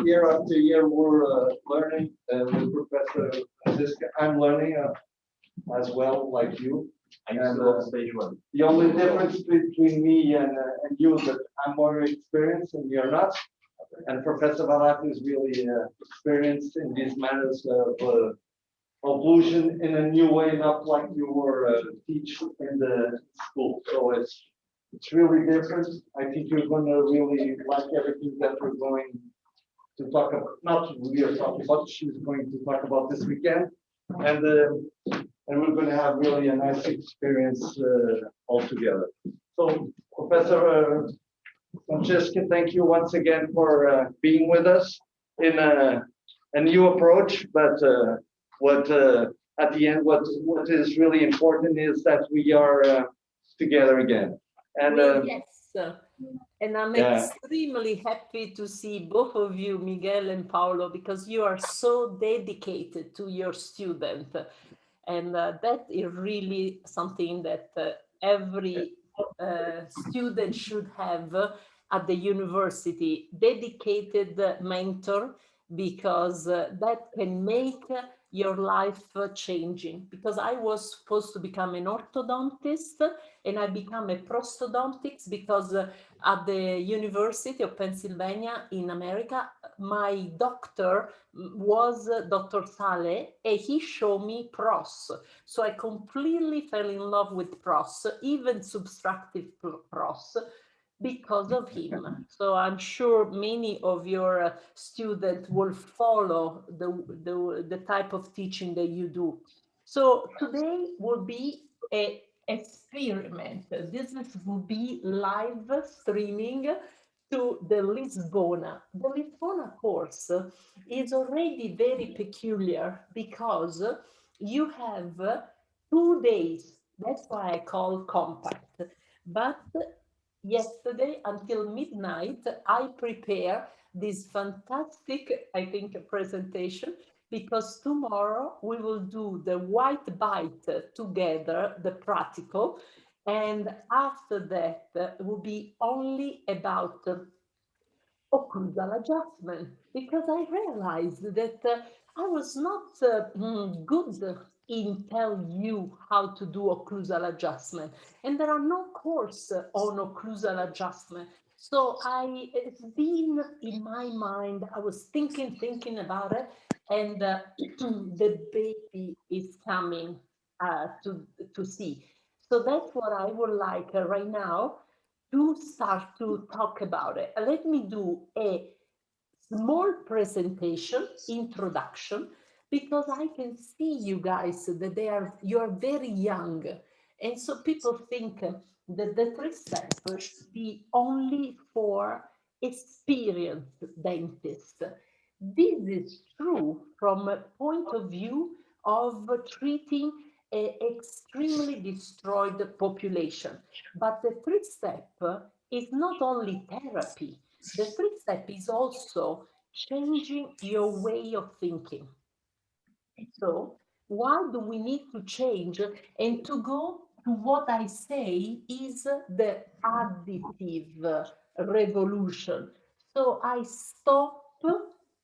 year after year, we're learning with Professor Francisca. I'm learning as well, like you. I'm And, still on stage one. The only difference between me and you is that I'm more experienced and you're not. And Professor Barat is really experienced in these matters of occlusion in a new way, not like you were teach in the school. So it's really different. I think you're going to really like everything that we're going to talk about. Not we are talking about. She's going to talk about this weekend, and we're going to have really a nice experience all together. So, Professor Francesca, thank you once again for being with us in a new approach. But what at the end, what is really important is that we are together again. And yes, and I'm extremely happy to see both of you, Miguel and Paolo, because you are so dedicated to your student, and that is really something that every student should have at the university, dedicated mentor, because that can make your life changing. Because I was supposed to become an orthodontist and I became a prosthodontics because at the University of Pennsylvania in America, my doctor was Dr. Sale and he showed me pros. So I completely fell in love with pros, even subtractive pros, because of him. So I'm sure many of your students will follow the type of teaching that you do. So today will be an experiment. This will be live streaming to the Lisbona. The Lisbona course is already very peculiar because you have 2 days. That's why I call compact. But yesterday until midnight, I prepare this fantastic, I think, presentation, because tomorrow we will do the white bite together, the practical, and after that it will be only about occlusal adjustment, because I realized that I was not good in tell you how to do occlusal adjustment, and there are no course on occlusal adjustment. So it's been in my mind. I was thinking about it, and the baby is coming to see. So that's what I would like right now to start to talk about it. Let me do a small presentation, introduction, because I can see you guys that you're very young. And so people think that the 3 steps should be only for experienced dentists. This is true from a point of view of treating an extremely destroyed population. But the 3 step is not only therapy. The 3 step is also changing your way of thinking. So why do we need to change and to go to what I say is the additive revolution? So I stop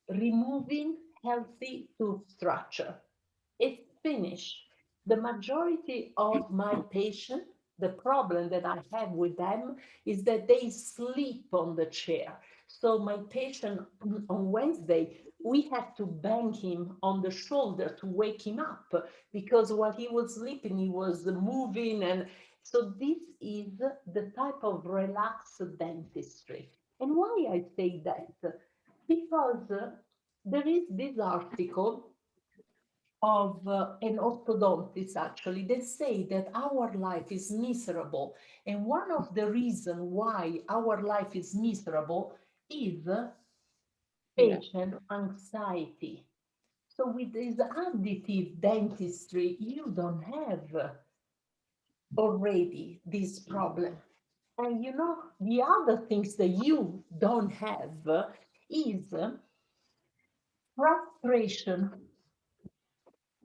removing healthy tooth structure. It's finished. The majority of my patients, the problem that I have with them is that they sleep on the chair. So my patient on Wednesday, we have to bang him on the shoulder to wake him up, because while he was sleeping, he was moving. And so this is the type of relaxed dentistry. And why I say that? Because there is this article of an orthodontist, actually, they say that our life is miserable. And one of the reasons why our life is miserable is patient anxiety. So with this additive dentistry, you don't have already this problem. And you know, the other things that you don't have is frustration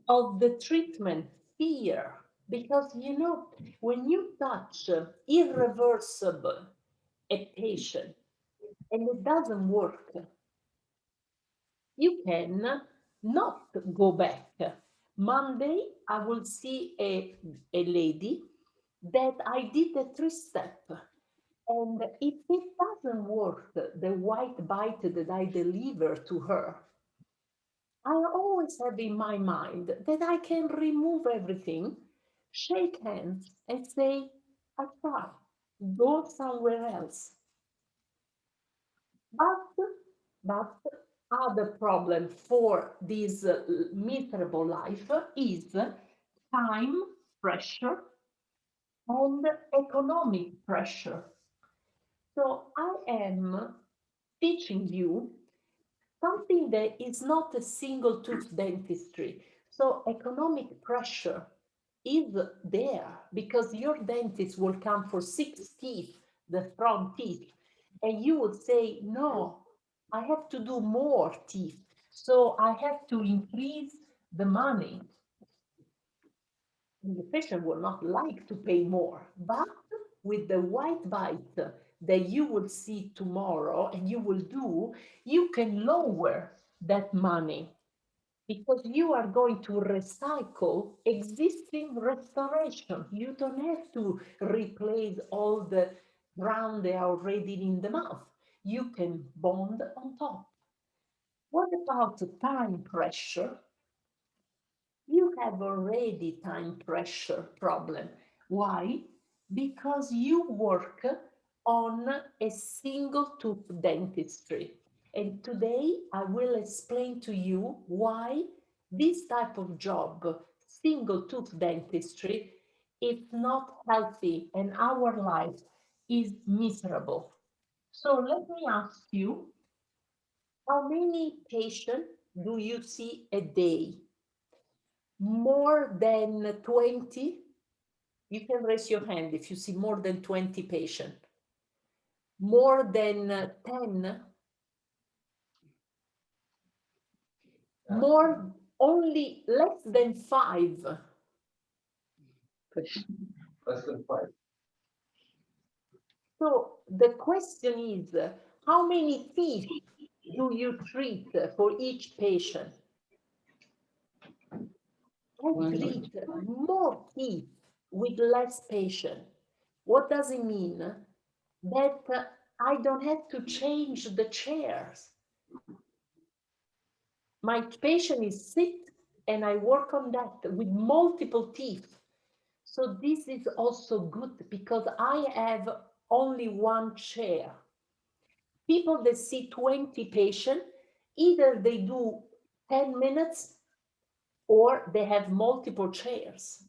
of the treatment, fear, because you know, when you touch irreversible a patient and it doesn't work, You can not go back. Monday, I will see a lady that I did a 3-step. And if it doesn't work, the white bite that I deliver to her, I always have in my mind that I can remove everything, shake hands, and say, I try, go somewhere else. But other problem for this miserable life is time pressure and economic pressure. So I am teaching you something that is not a single tooth dentistry. So economic pressure is there because your dentist will come for 6 teeth, the front teeth, and you would say, no, I have to do more teeth. So I have to increase the money. And the patient will not like to pay more, but with the white bite that you will see tomorrow and you will do, you can lower that money because you are going to recycle existing restoration. You don't have to replace all the ground they are already in the mouth. You can bond on top. What about time pressure? You have already time pressure problem. Why? Because you work on a single tooth dentistry. And today I will explain to you why this type of job, single tooth dentistry, is not healthy and our life is miserable. So let me ask you, how many patients do you see a day? More than 20? You can raise your hand if you see more than 20 patients. More than 10? More, only less than 5? Less than 5. So the question is, how many teeth do you treat for each patient? I treat more teeth with less patient. What does it mean? That I don't have to change the chairs. My patient is sick and I work on that with multiple teeth. So this is also good because I have only one chair. People that see 20 patients, either they do 10 minutes or they have multiple chairs.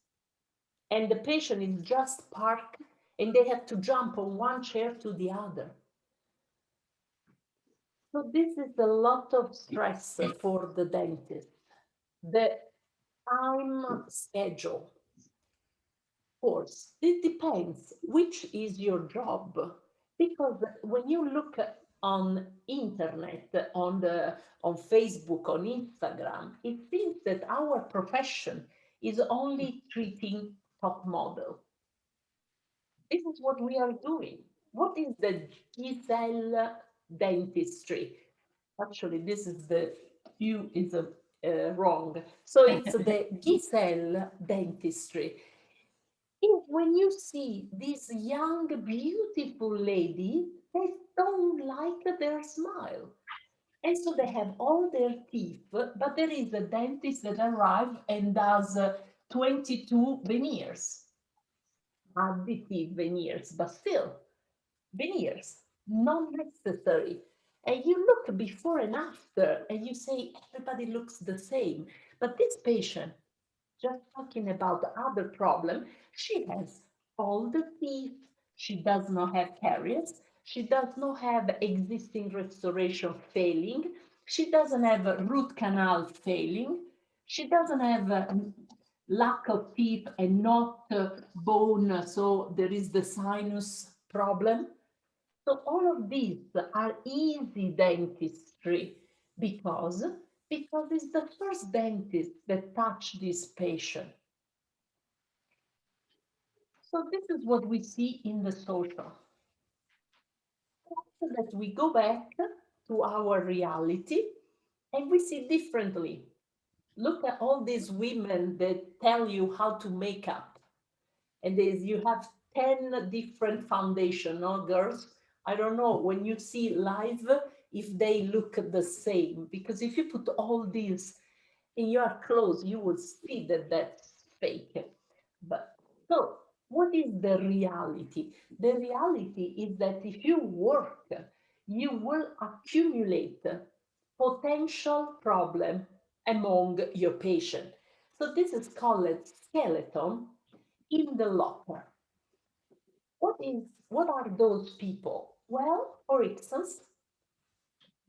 And the patient is just parked and they have to jump on one chair to the other. So this is a lot of stress for the dentist. The time schedule. Of course, it depends which is your job. Because when you look on internet, on Facebook, on Instagram, it seems that our profession is only treating top model. This is what we are doing. What is the Giselle dentistry? Actually, this is the U is wrong. So it's the Giselle dentistry. When you see this young, beautiful lady, they don't like their smile. And so they have all their teeth, but there is a dentist that arrives and does 22 veneers, additive veneers, but still veneers, not necessary. And you look before and after, and you say everybody looks the same. But this patient, just talking about the other problem, she has all the teeth, she does not have caries, she does not have existing restoration failing, she doesn't have a root canal failing, she doesn't have a lack of teeth and not bone, so there is the sinus problem. So all of these are easy dentistry because it's the first dentist that touched this patient. So this is what we see in the social. So that we go back to our reality. And we see differently. Look at all these women that tell you how to make up. And you have 10 different foundation, no, girls? I don't know, when you see live, if they look the same. Because if you put all these in your clothes, you will see that that's fake. But so, what is the reality? The reality is that if you work, you will accumulate potential problem among your patient. So this is called skeleton in the locker. What are those people? Well, for instance,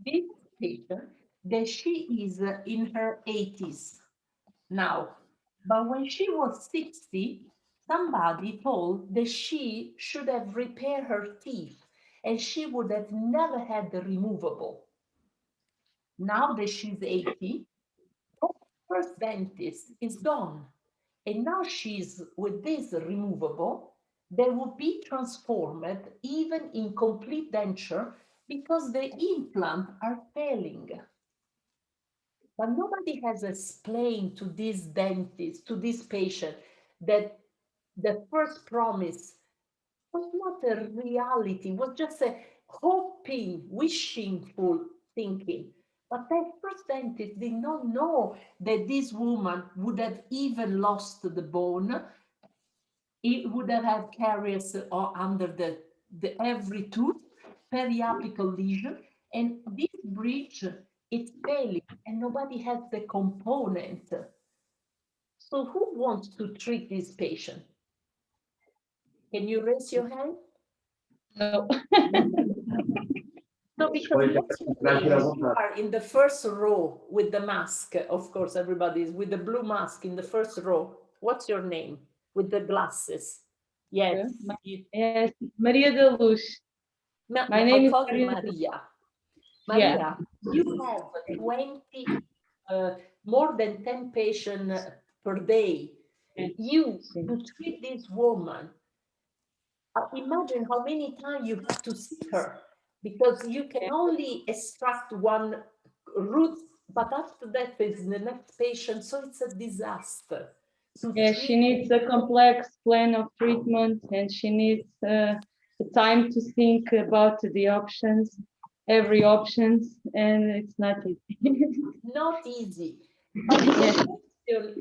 this patient that she is in her 80s now, but when she was 60, somebody told that she should have repaired her teeth and she would have never had the removable. Now that she's 80, her first dentist is gone. And now she's with this removable, they will be transformed even in complete denture because the implants are failing. But nobody has explained to this dentist, to this patient, that the first promise was not a reality, was just a hoping, wishingful thinking. But that first dentist did not know that this woman would have even lost the bone. It would have had caries under the every tooth, periapical lesion, and this bridge is failing, and nobody has the component. So who wants to treat this patient? Can you raise your hand? No. No, because what's your name? You are in the first row with the mask. Of course, everybody is with the blue mask in the first row. What's your name? With the glasses. Yes. Yes, Maria da Luz. My name is Maria. Maria, you have 20, more than 10 patients per day. You to treat this woman. Imagine how many times you have to see her, because you can only extract one root, but after that is the next patient, so it's a disaster. Yeah, she needs a complex plan of treatment, and she needs time to think about the options, every options, and it's not easy. Not easy. But the question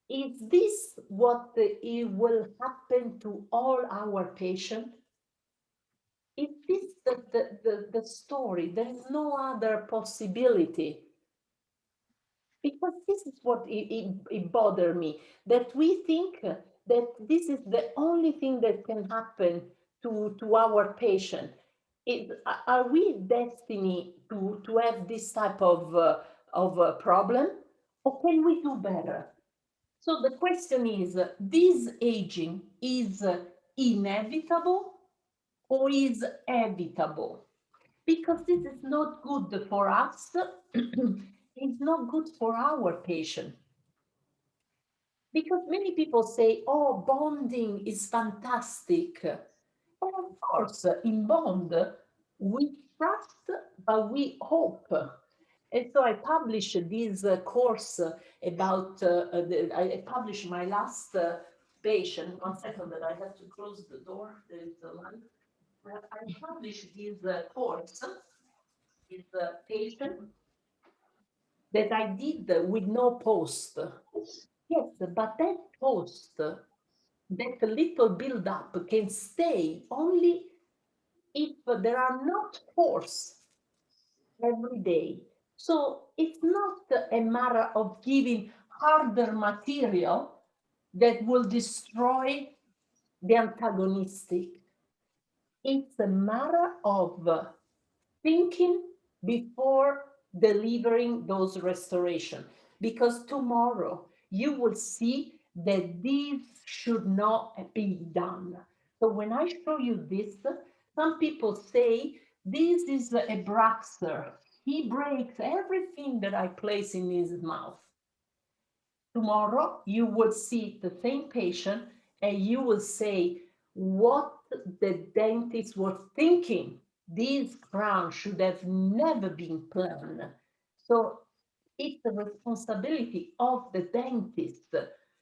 is this what it will happen to all our patients? Is this the story? There is no other possibility. Because this is what it bothered me, that we think that this is the only thing that can happen to our patient. Are we destined to have this type of problem, or can we do better? So the question is, this aging is inevitable or is evitable? Because this is not good for us, it's not good for our patient. Because many people say, oh, bonding is fantastic. But of course, in bond, we trust, but we hope. And so I published this course about, I published my last patient. 1 second, that I have to close the door. There is the light. I published this course, this patient that I did with no post. Yes, but that post, that little build-up can stay only if there are not force every day. So it's not a matter of giving harder material that will destroy the antagonistic. It's a matter of thinking before delivering those restoration, because tomorrow you will see that this should not be done. So when I show you this, some people say this is a Braxer. He breaks everything that I place in his mouth. Tomorrow you will see the same patient and you will say what the dentist was thinking This crown should have never been planned. So it's the responsibility of the dentist,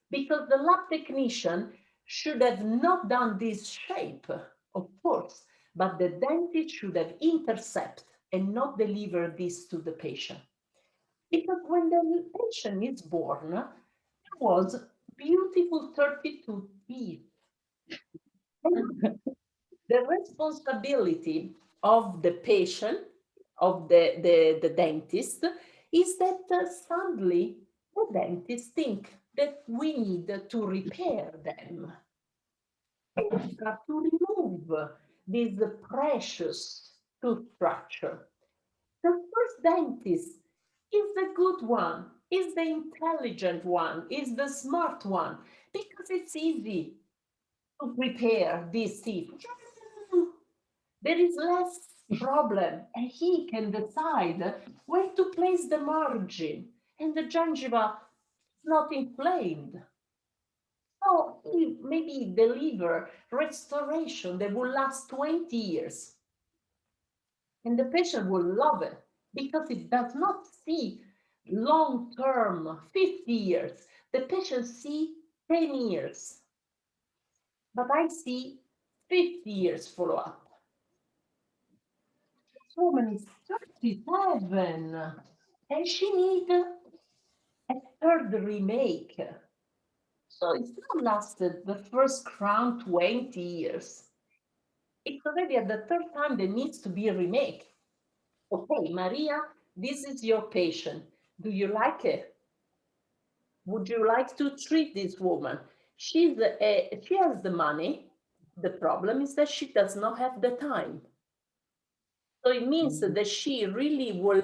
because the lab technician should have not done this shape, of course, but the dentist should have intercepted and not deliver this to the patient. Because when the patient is born, there was beautiful 32 teeth. The responsibility of the patient, of the dentist, is that suddenly the dentist think that we need to repair them, to remove this precious tooth structure. The first dentist is the good one, is the intelligent one, is the smart one, because it's easy to repair these teeth. There is less problem, and he can decide where to place the margin, and the gingiva is not inflamed. So he maybe deliver restoration that will last 20 years. And the patient will love it because it does not see long-term, 50 years. The patient see 10 years. But I see 50 years follow-up. This woman is 37 and she needs a third remake. So it's not lasted the first crown 20 years. It's already at the third time there needs to be a remake. Okay, Maria, this is your patient. Do you like it? Would you like to treat this woman? She has the money. The problem is that she does not have the time. So it means that she really will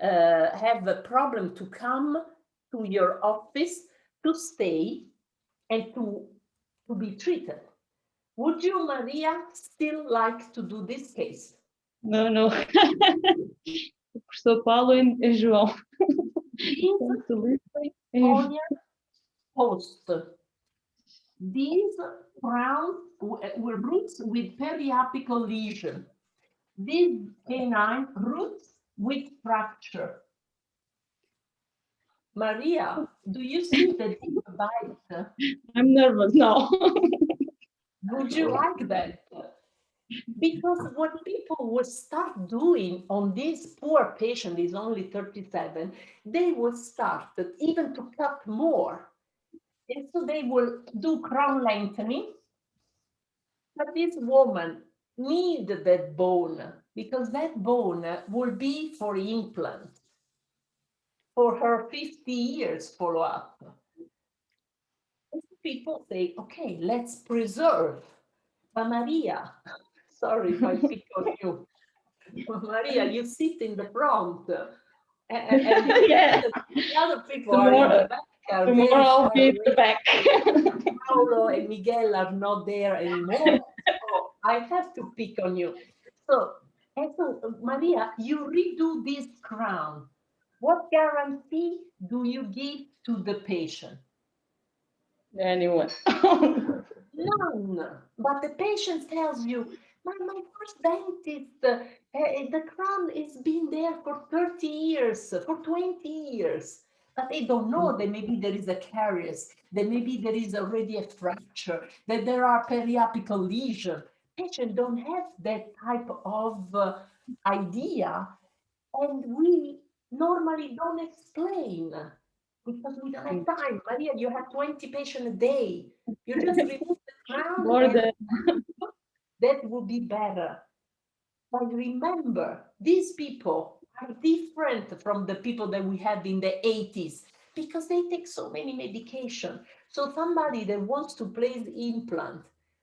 have a problem to come to your office, to stay, and to be treated. Would you, Maria, still like to do this case? No, no. O professor Paulo e João. On your post, these crowns were roots with periapical lesion. These canine roots with fracture. Maria, do you see the deep bite? I'm nervous now. Would you like that? Because what people will start doing on this poor patient is only 37, they will start even to cut more. And so they will do crown lengthening. But this woman needs that bone because that bone will be for implant for her 50 years follow-up. People say, okay, let's preserve. But Maria, sorry if I pick on you. Maria, you sit in the front. And Yeah. the other people are in the back. Tomorrow I'll be in the back. Paolo and Miguel are not there anymore. So I have to pick on you. So, Maria, you redo this crown. What guarantee do you give to the patient? Anyone. None. But the patient tells you, my first dentist, the crown has been there for 30 years, for 20 years. But they don't know that maybe there is a caries, that maybe there is already a fracture, that there are periapical lesions. Patients don't have that type of idea, and we normally don't explain because we don't have time. Maria, you have 20 patients a day. You just remove the crown and that would be better. But remember, these people are different from the people that we had in the 80s because they take so many medications. So somebody that wants to place implant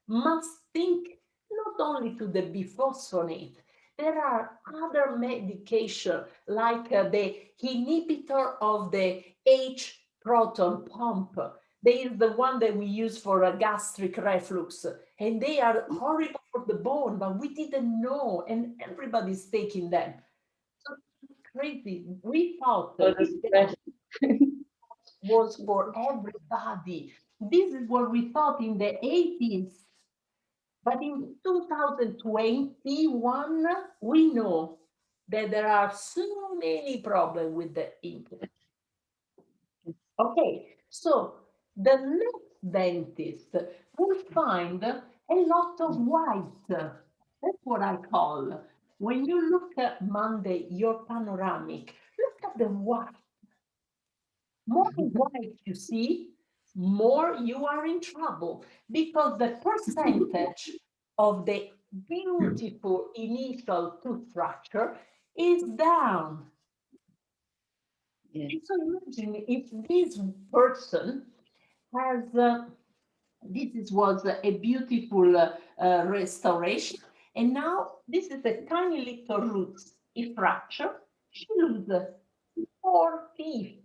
must think not only to the biphosphonate. There are other medications like the inhibitor of the H proton pump. They is the one that we use for a gastric reflux, and they are horrible for the bone, but we didn't know, and everybody's taking them. So it's crazy. We thought that it was for everybody. This is what we thought in the 80s. But in 2021, we know that there are so many problems with the implant. Okay, so the next dentist will find a lot of white. That's what I call. When you look at Monday, your panoramic, look at the white. More white you see, more you are in trouble, because the percentage of the beautiful initial tooth structure is down. Yes. So imagine if this person has, was a beautiful restoration, and now this is a tiny little root fracture. She loses 4 teeth.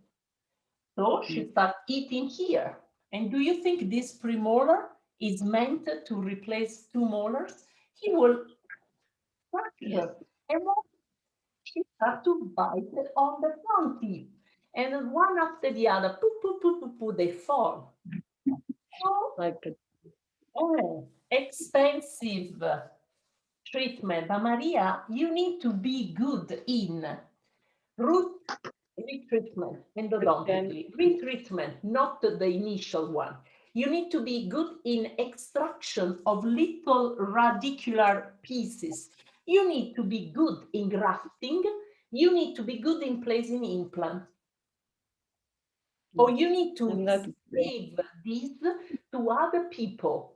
So she starts eating here. And do you think this premolar is meant to replace 2 molars? He will fracture. And then she starts to bite on the front teeth. And one after the other, poo, poo, poo, poo, poo, they fall. So, Like a expensive treatment. But Maria, you need to be good in root retreatment, endodontically. Retreatment, not the initial one. You need to be good in extraction of little radicular pieces. You need to be good in grafting. You need to be good in placing implant. Or you need to give this to other people.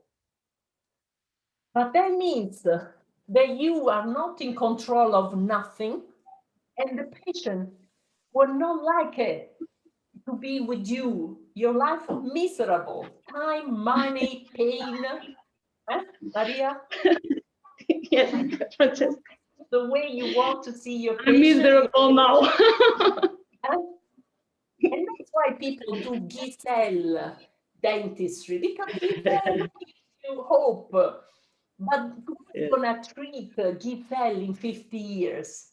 But that means that you are not in control of nothing, and the patient will not like it to be with you. Your life is miserable. Time, money, pain. Maria? Yes, Francesca. The way you want to see your I'm patient. miserable now. And that's why people do Giselle dentistry, because Giselle gives you hope. But who's gonna treat Giselle in 50 years?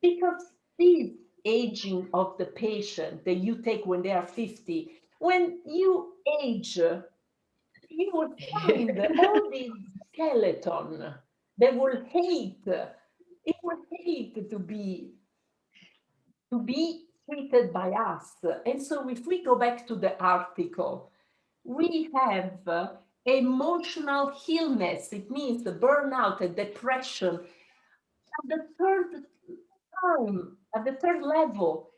Because this aging of the patient that you take when they are 50, when you age, you will find all these skeleton. They will hate. It will hate to be treated by us. And so if we go back to the article, we have emotional illness. It means the burnout and depression at the third time, at the third level,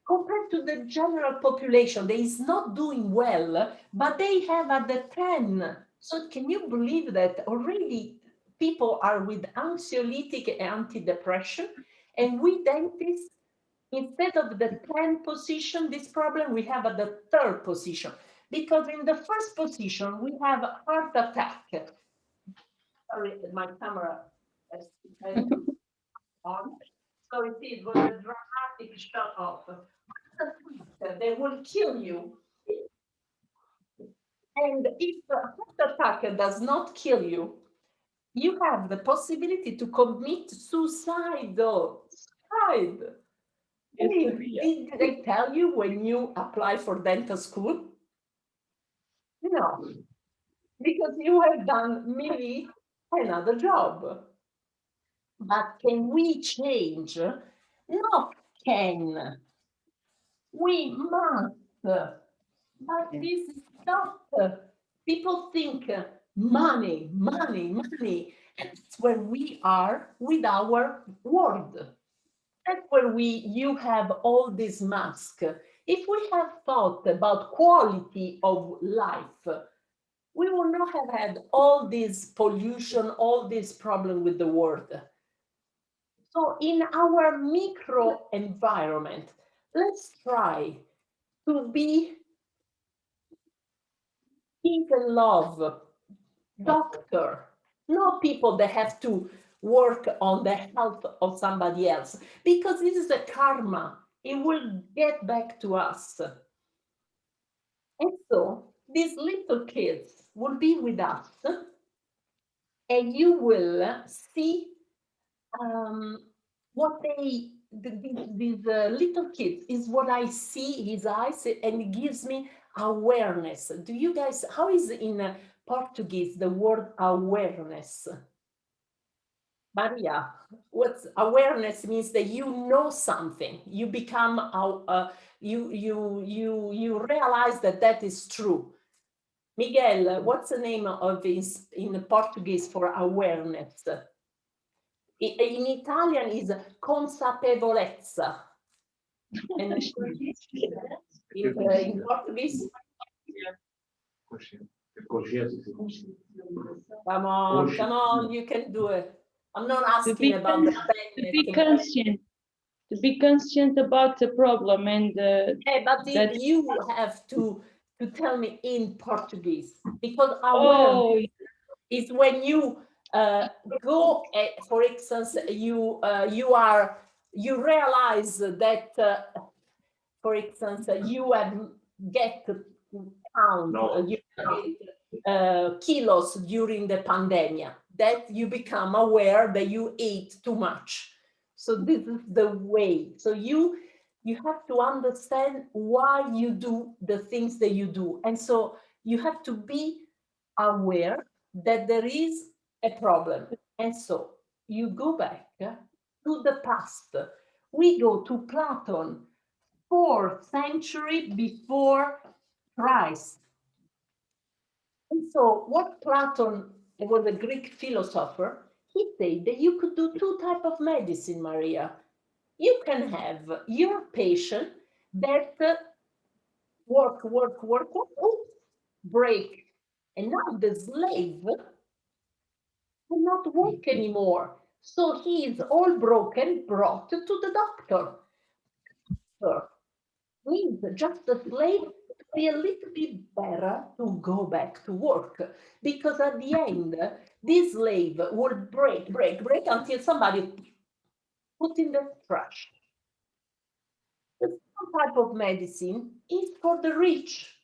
compared to the general population that is not doing well, but they have at the 10. So can you believe that already people are with anxiolytic antidepressant, and we dentists, instead of the 10 position, this problem we have at the 3rd position, because in the 1st position we have heart attack. Sorry, my camera is on. So it is with a dramatic shut off. They will kill you. And if the heart attack does not kill you, you have the possibility to commit suicide. Did they tell you when you apply for dental school? No, because you have done maybe another job. But can we change? Not can. We must. But this is not. People think money, money, money. And that's where we are with our word. That's where you have all this mask. If we have thought about quality of life, we would not have had all this pollution, all this problem with the world. So in our micro environment, let's try to be peace and love, doctor, not people that have to work on the health of somebody else, because this is a karma. It will get back to us. And so these little kids will be with us, and you will see what these little kids is what I see his eyes, and it gives me awareness. Do you guys, how is in Portuguese the word awareness. Maria, what's awareness means that you know something, you become, you realize that that is true. Miguel, what's the name of this in Portuguese for awareness? In Italian is consapevolezza. And in Portuguese? Come on, you can do it. I'm not asking about the to be conscient. To be conscient about the problem and but you have to tell me in Portuguese, because awareness is when you go, for instance, you realize that, for instance, you get pounds, you get kilos during the pandemic, that you become aware that you ate too much. So this is the way. So you have to understand why you do the things that you do. And so you have to be aware that there is a problem. And so you go back to the past. We go to Plato, 4th century before Christ. And so what Plato was a Greek philosopher, he said that you could do 2 types of medicine, Maria. You can have your patient that work, break. And now the slave cannot work anymore. So he is all broken, brought to the doctor. Means just the slave to be a little bit better to go back to work. Because at the end, this slave will break until somebody put in the trash. The second type of medicine is for the rich.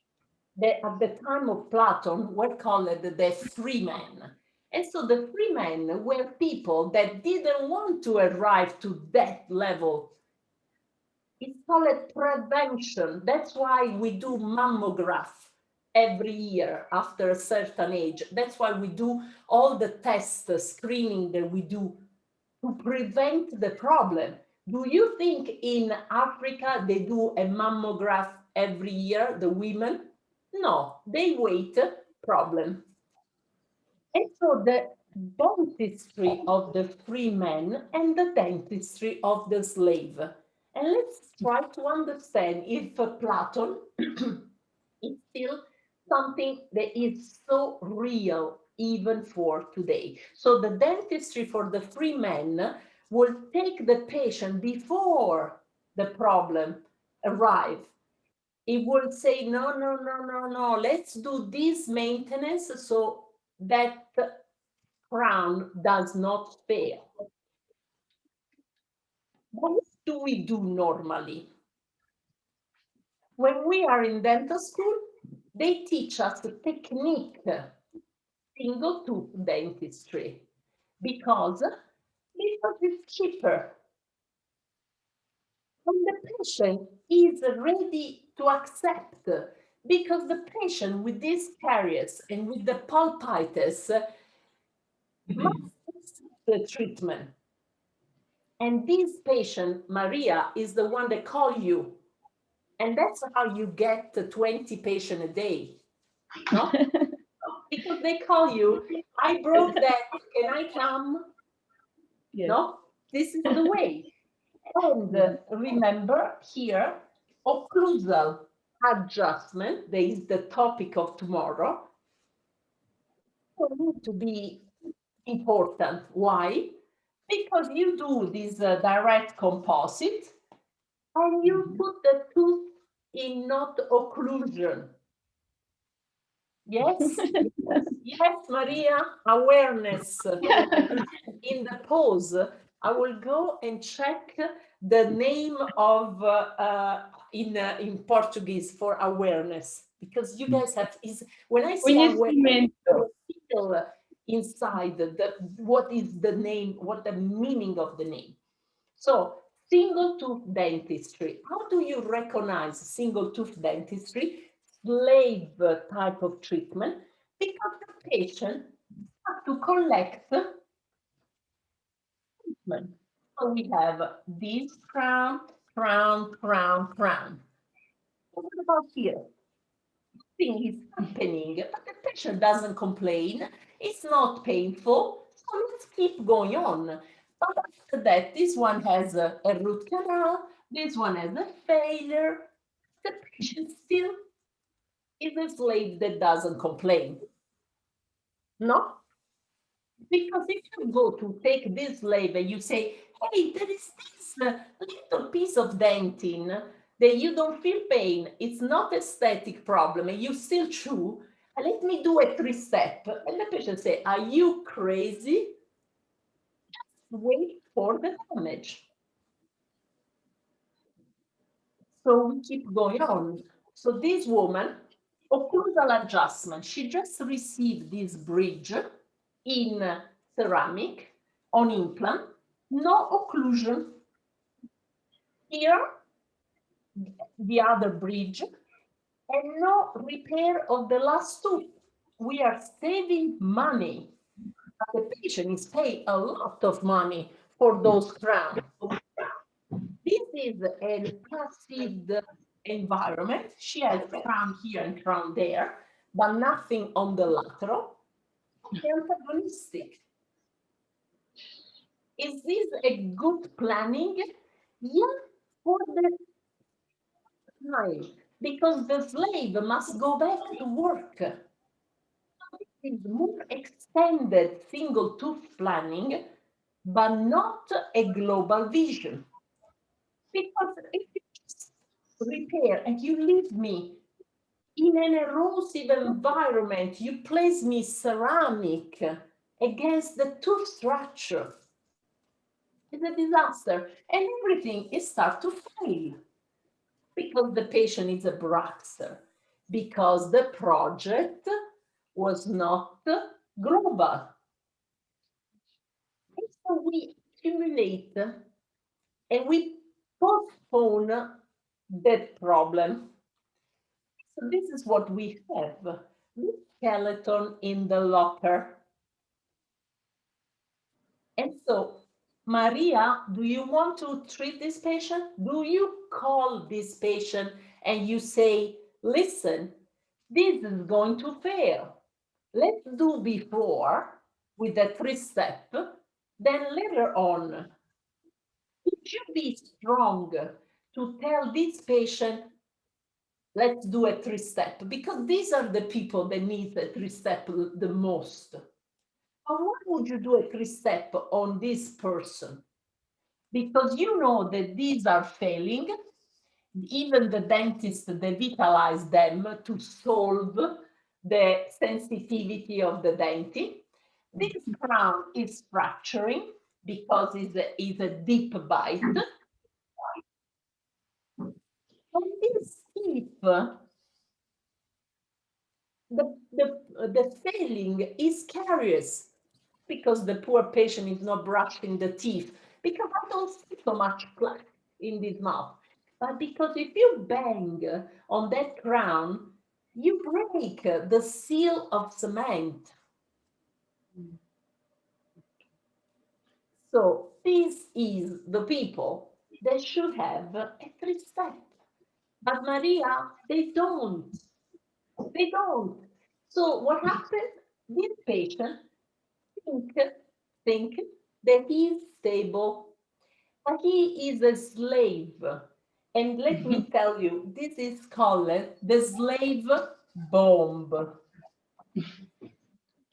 That at the time of Plato were called the free men. And so the free men were people that didn't want to arrive to that level. It's called prevention. That's why we do mammograph every year after a certain age. That's why we do all the tests, the screening that we do to prevent the problem. Do you think in Africa they do a mammograph every year, the women? No, they wait, problem. And so the dentistry of the free man and the dentistry of the slave. And let's try to understand if Plato is still something that is so real even for today. So the dentistry for the free man will take the patient before the problem arrives. It will say, no, let's do this maintenance so that crown does not fail. What do we do normally? When we are in dental school, they teach us the technique, single tooth dentistry, because it's cheaper. And the patient is ready to accept, because the patient with these caries and with the pulpitis must accept the treatment. And this patient, Maria, is the one that call you. And that's how you get 20 patients a day. No? Because they call you, I broke that, can I come? Yes. No? This is the way. And remember here, occlusal adjustment, that is the topic of tomorrow, need to be important. Why? Because you do this direct composite and you put the tooth in not occlusion. Yes? Yes, Maria, awareness. In the pause, I will go and check the name of in Portuguese for awareness, because you guys have when I say awareness, feel inside what is the name, what the meaning of the name. So single tooth dentistry. How do you recognize single tooth dentistry? Slave type of treatment. Because the patient has to collect treatment. So we have this crown, crown, crown, crown. What about here? Thing is happening, but the patient doesn't complain. It's not painful. So let's keep going on. But after that, this one has a root canal, this one has a failure. The patient still is a slave that doesn't complain. No? Because if you go to take this slave and you say, hey, there is this little piece of dentin that you don't feel pain, it's not aesthetic problem, and you still chew, let me do a 3-step. And the patient say, are you crazy? Just wait for the damage. So we keep going on. So this woman, occlusal adjustment, she just received this bridge in ceramic on implant, no occlusion. Here, the other bridge, and no repair of the last tooth. We are saving money, but the patient is paying a lot of money for those crowns. This is an acid environment. She has crown here and crown there, but nothing on the lateral. Antagonistic. Is this a good planning? Yeah, for the time, because the slave must go back to work. It's more extended single tooth planning, but not a global vision. Because if you just repair and you leave me in an erosive environment, you place me ceramic against the tooth structure, it's a disaster, and everything is start to fail because the patient is a braxer, because the project was not global. And so we accumulate and we postpone that problem. So this is what we have, the skeleton in the locker. And so, Maria, do you want to treat this patient? Do you call this patient and you say, listen, this is going to fail. Let's do before with the 3-step, then later on, you should be strong to tell this patient, let's do a 3-step, because these are the people that need the 3-step the most. But why would you do a 3-step on this person? Because you know that these are failing. Even the dentist, they vitalize them to solve the sensitivity of the dentin. This crown is fracturing because it's a deep bite. On this teeth, the failing is curious because the poor patient is not brushing the teeth, because I don't see so much plaque in this mouth. But because if you bang on that crown, you break the seal of cement. So this is the people that should have a 3-step. But Maria, they don't. They don't. So what happened? This patient think that he is stable, but he is a slave. And let me tell you, this is called the slave bomb.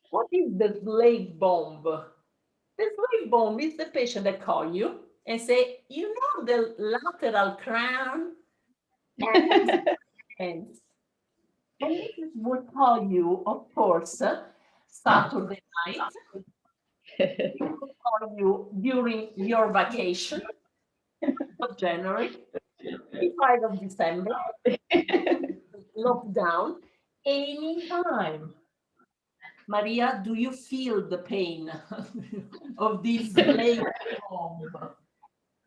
What is the slave bomb? The slave bomb is the patient that call you and say, you know the lateral crown and this will call you, of course, Saturday night. It will call you during your vacation of January, 5 of December, lockdown, anytime. Maria, do you feel the pain of this slave bomb?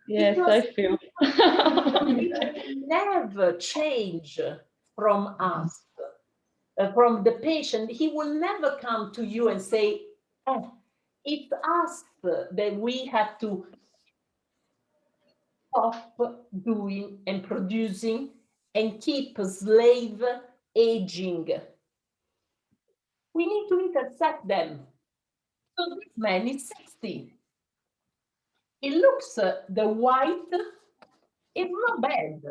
Yes, Because I feel. it never change from us. from the patient, he will never come to you and say, oh, it's us that we have to stop doing and producing and keep slave aging. We need to intercept them. So this man is 60. It looks, the white is not bad.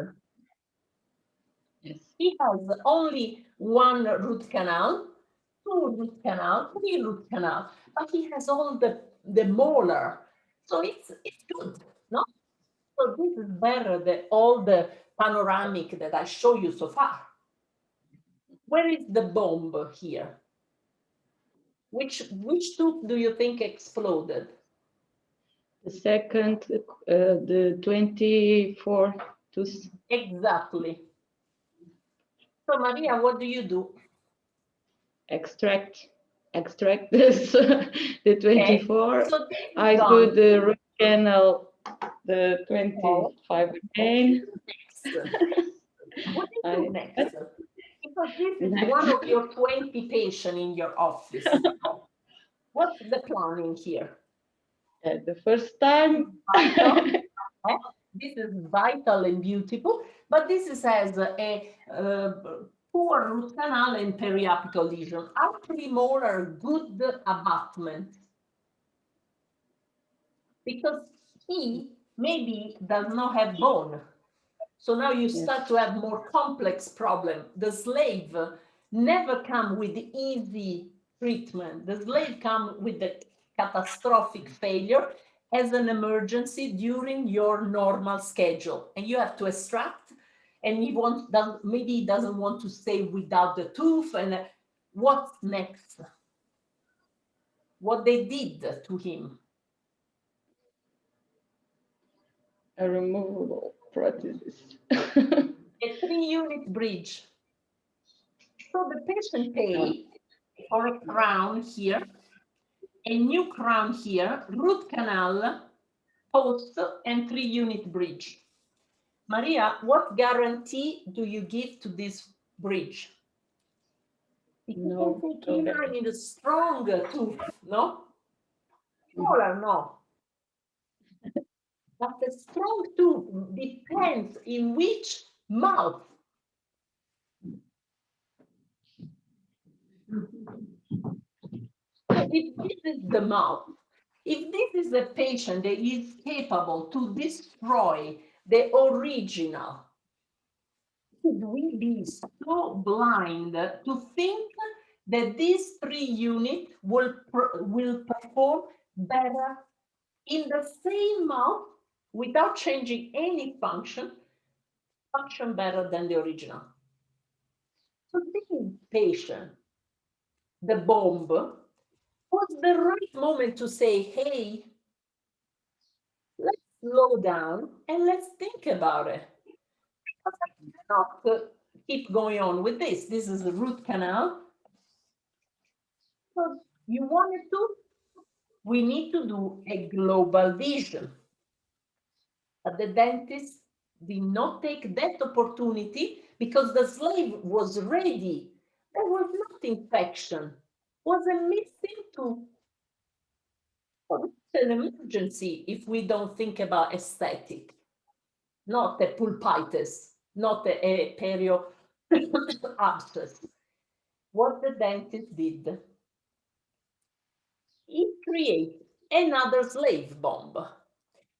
Yes. He has only one root canal, 2 root canal, 3 root canal, but he has all the molar. So it's good, no? So this is better than all the panoramic that I show you so far. Where is the bomb here? Which tooth do you think exploded? The second, the 24 tooth. Exactly. So Maria, what do you do? Extract this, the 24. So I do gone. the root canal, the 25 again. What do you do next? Because this is Next. one of your 20 patients in your office. What's the planning here? The first time. This is vital and beautiful, but this is as a poor root canal and periapical lesion. Are premolar good abutment? Because he maybe does not have bone. So now you start to have more complex problem. The slave never come with easy treatment. The slave come with the catastrophic failure as an emergency during your normal schedule. And you have to extract, and maybe he doesn't want to stay without the tooth. And what's next? What they did to him? A removable prosthesis. A 3-unit bridge. So the patient pay for a crown here, a new crown here, root canal, post, and 3-unit bridge. Maria, what guarantee do you give to this bridge? Because they came out in a strong tooth, no? Smaller, no. But the strong tooth depends in which mouth. So if this is the mouth, if this is a patient that is capable to destroy the original, should we be so blind to think that this 3-unit will perform better in the same mouth without changing any function better than the original? So this patient, the bomb, was the right moment to say, hey, let's slow down and let's think about it. Because I cannot keep going on with this. This is the root canal. So you wanted to? We need to do a global vision. But the dentist did not take that opportunity because the slave was ready. There was not infection. Was a missing tooth. Well, it's an emergency if we don't think about aesthetic. Not a pulpitis, not a perio abscess. What the dentist did, he created another slave bomb.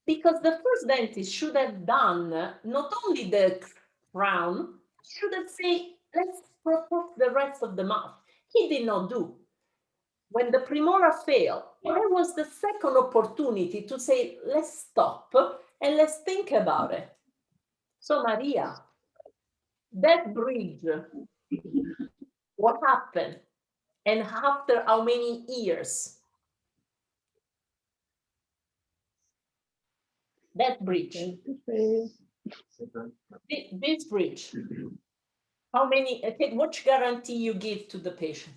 Because the first dentist should have done not only the crown, should have said, let's protect the rest of the mouth. He did not do. When the premolar failed, there was the second opportunity to say, let's stop and let's think about it. So Maria, that bridge, what happened? And after how many years? That bridge. This bridge. How many, okay, which guarantee you give to the patient?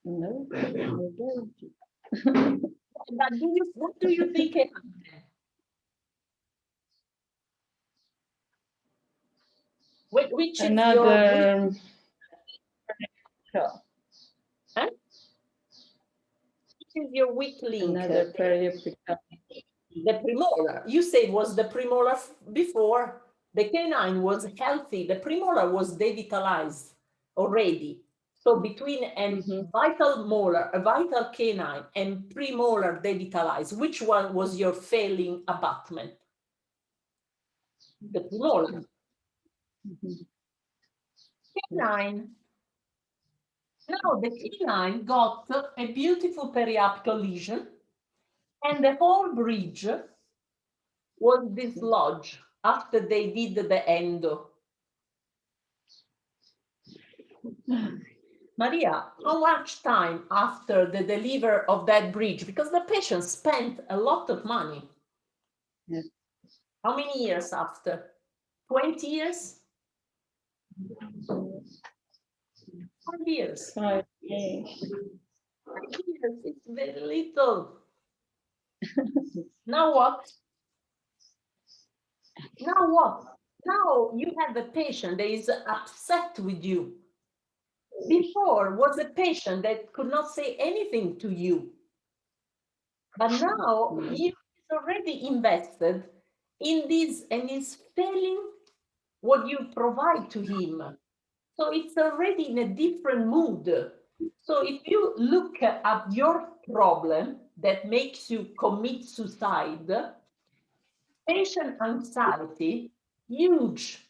No, no guarantee. But what do you think happened? Which is Another. your weak link? Another periapical. The premolar. You said was the premolar before. The canine was healthy. The premolar was devitalized already. So between a vital molar, a vital canine, and premolar devitalized, which one was your failing abutment? The premolar. Canine. Now the canine got a beautiful periapical lesion, and the whole bridge was dislodged after they did the endo. Maria, how much time after the delivery of that bridge? Because the patient spent a lot of money. Yes. How many years after? 20 years? 5 years. 5 years. 5 years, it's very little. Now what? Now what? Now you have a patient that is upset with you. Before was a patient that could not say anything to you. But now he is already invested in this and is feeling what you provide to him. So it's already in a different mood. So if you look at your problem that makes you commit suicide, patient anxiety, huge.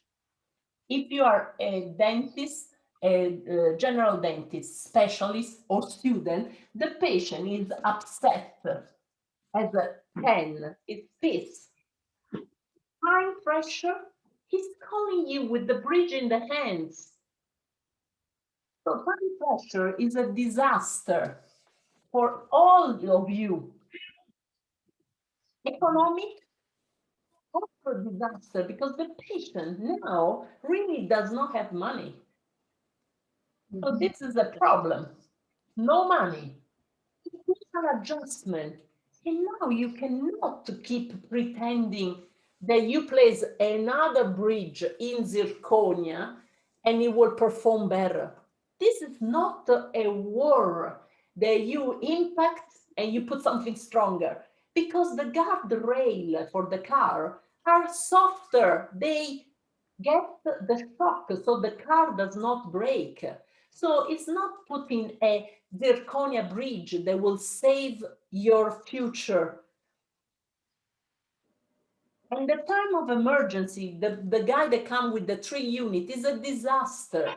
If you are a dentist, a general dentist, specialist, or student, the patient is upset as a 10, it fits. High pressure, he's calling you with the bridge in the hands. So high pressure is a disaster for all of you. Economic, also a disaster because the patient now really does not have money. So this is a problem. No money. An adjustment. And now you cannot keep pretending that you place another bridge in zirconia and it will perform better. This is not a war that you impact and you put something stronger, because the guardrail for the car are softer. They get the shock so the car does not break. So it's not putting a zirconia bridge that will save your future. And the time of emergency, the guy that comes with the 3 unit is a disaster,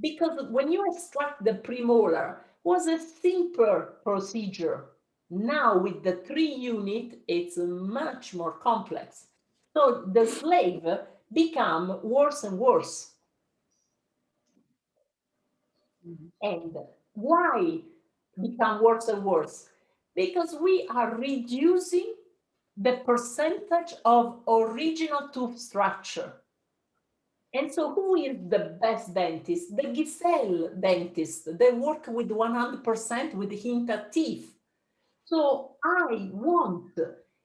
because when you extract the premolar was a simpler procedure. Now with the 3 unit, it's much more complex. So the slave become worse and worse. And why become worse and worse? Because we are reducing the percentage of original tooth structure. And so who is the best dentist? The Giselle dentist. They work with 100% with hinted teeth. So I want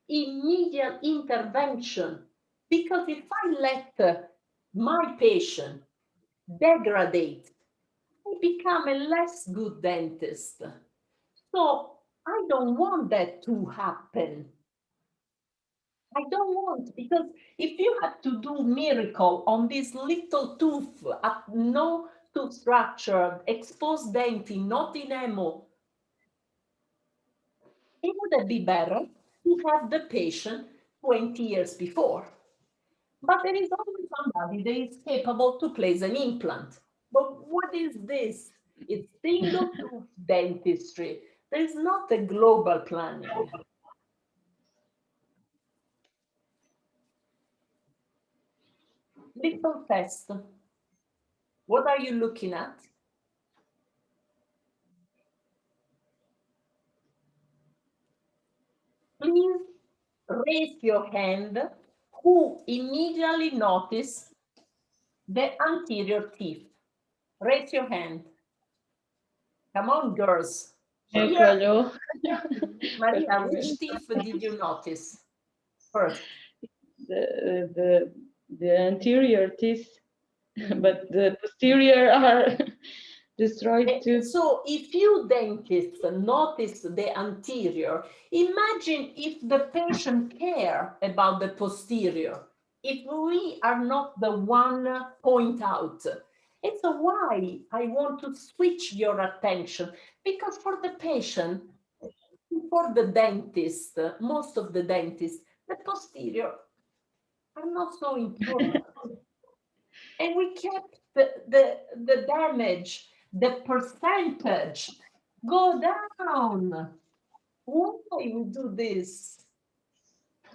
immediate intervention, because if I let my patient degrade, I become a less good dentist. So I don't want that to happen. I don't want, because if you had to do miracle on this little tooth at no tooth structure, exposed dentin, not in emo, it would be better to have the patient 20 years before. But there is always somebody that is capable to place an implant. But what is this? It's single tooth dentistry. There is not a global planning. Little test. What are you looking at? Please raise your hand who immediately notice the anterior teeth. Raise your hand. Come on, girls. Eccolo. Maria, which teeth did you notice first? The anterior teeth. but the posterior are destroyed too. So if you dentists notice the anterior, imagine if the patient care about the posterior, if we are not the one point out. And so why I want to switch your attention, because for the patient, for the dentist, most of the dentists, the posterior are not so important. And we kept the damage, the percentage go down. Why we do this?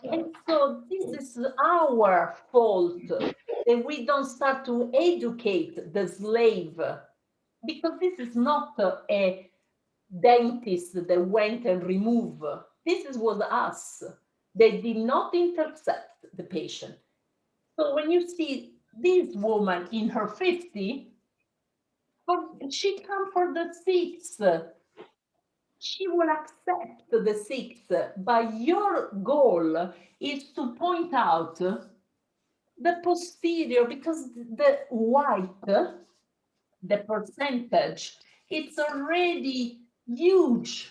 And so this is our fault that we don't start to educate the slave, because this is not a dentist that went and removed. This was us. They did not intercept the patient. So when you see this woman in her 50, she come for the 6. She will accept the 6, but your goal is to point out the posterior, because the white, the percentage, it's already huge.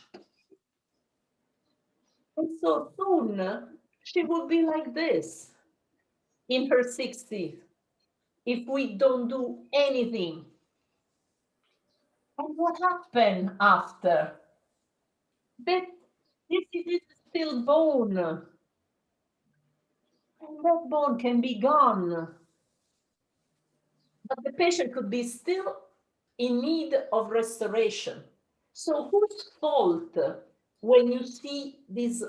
And so soon she will be like this in her 60s if we don't do anything. And what happened after? That this is still bone. And that bone can be gone. But the patient could be still in need of restoration. So whose fault when you see this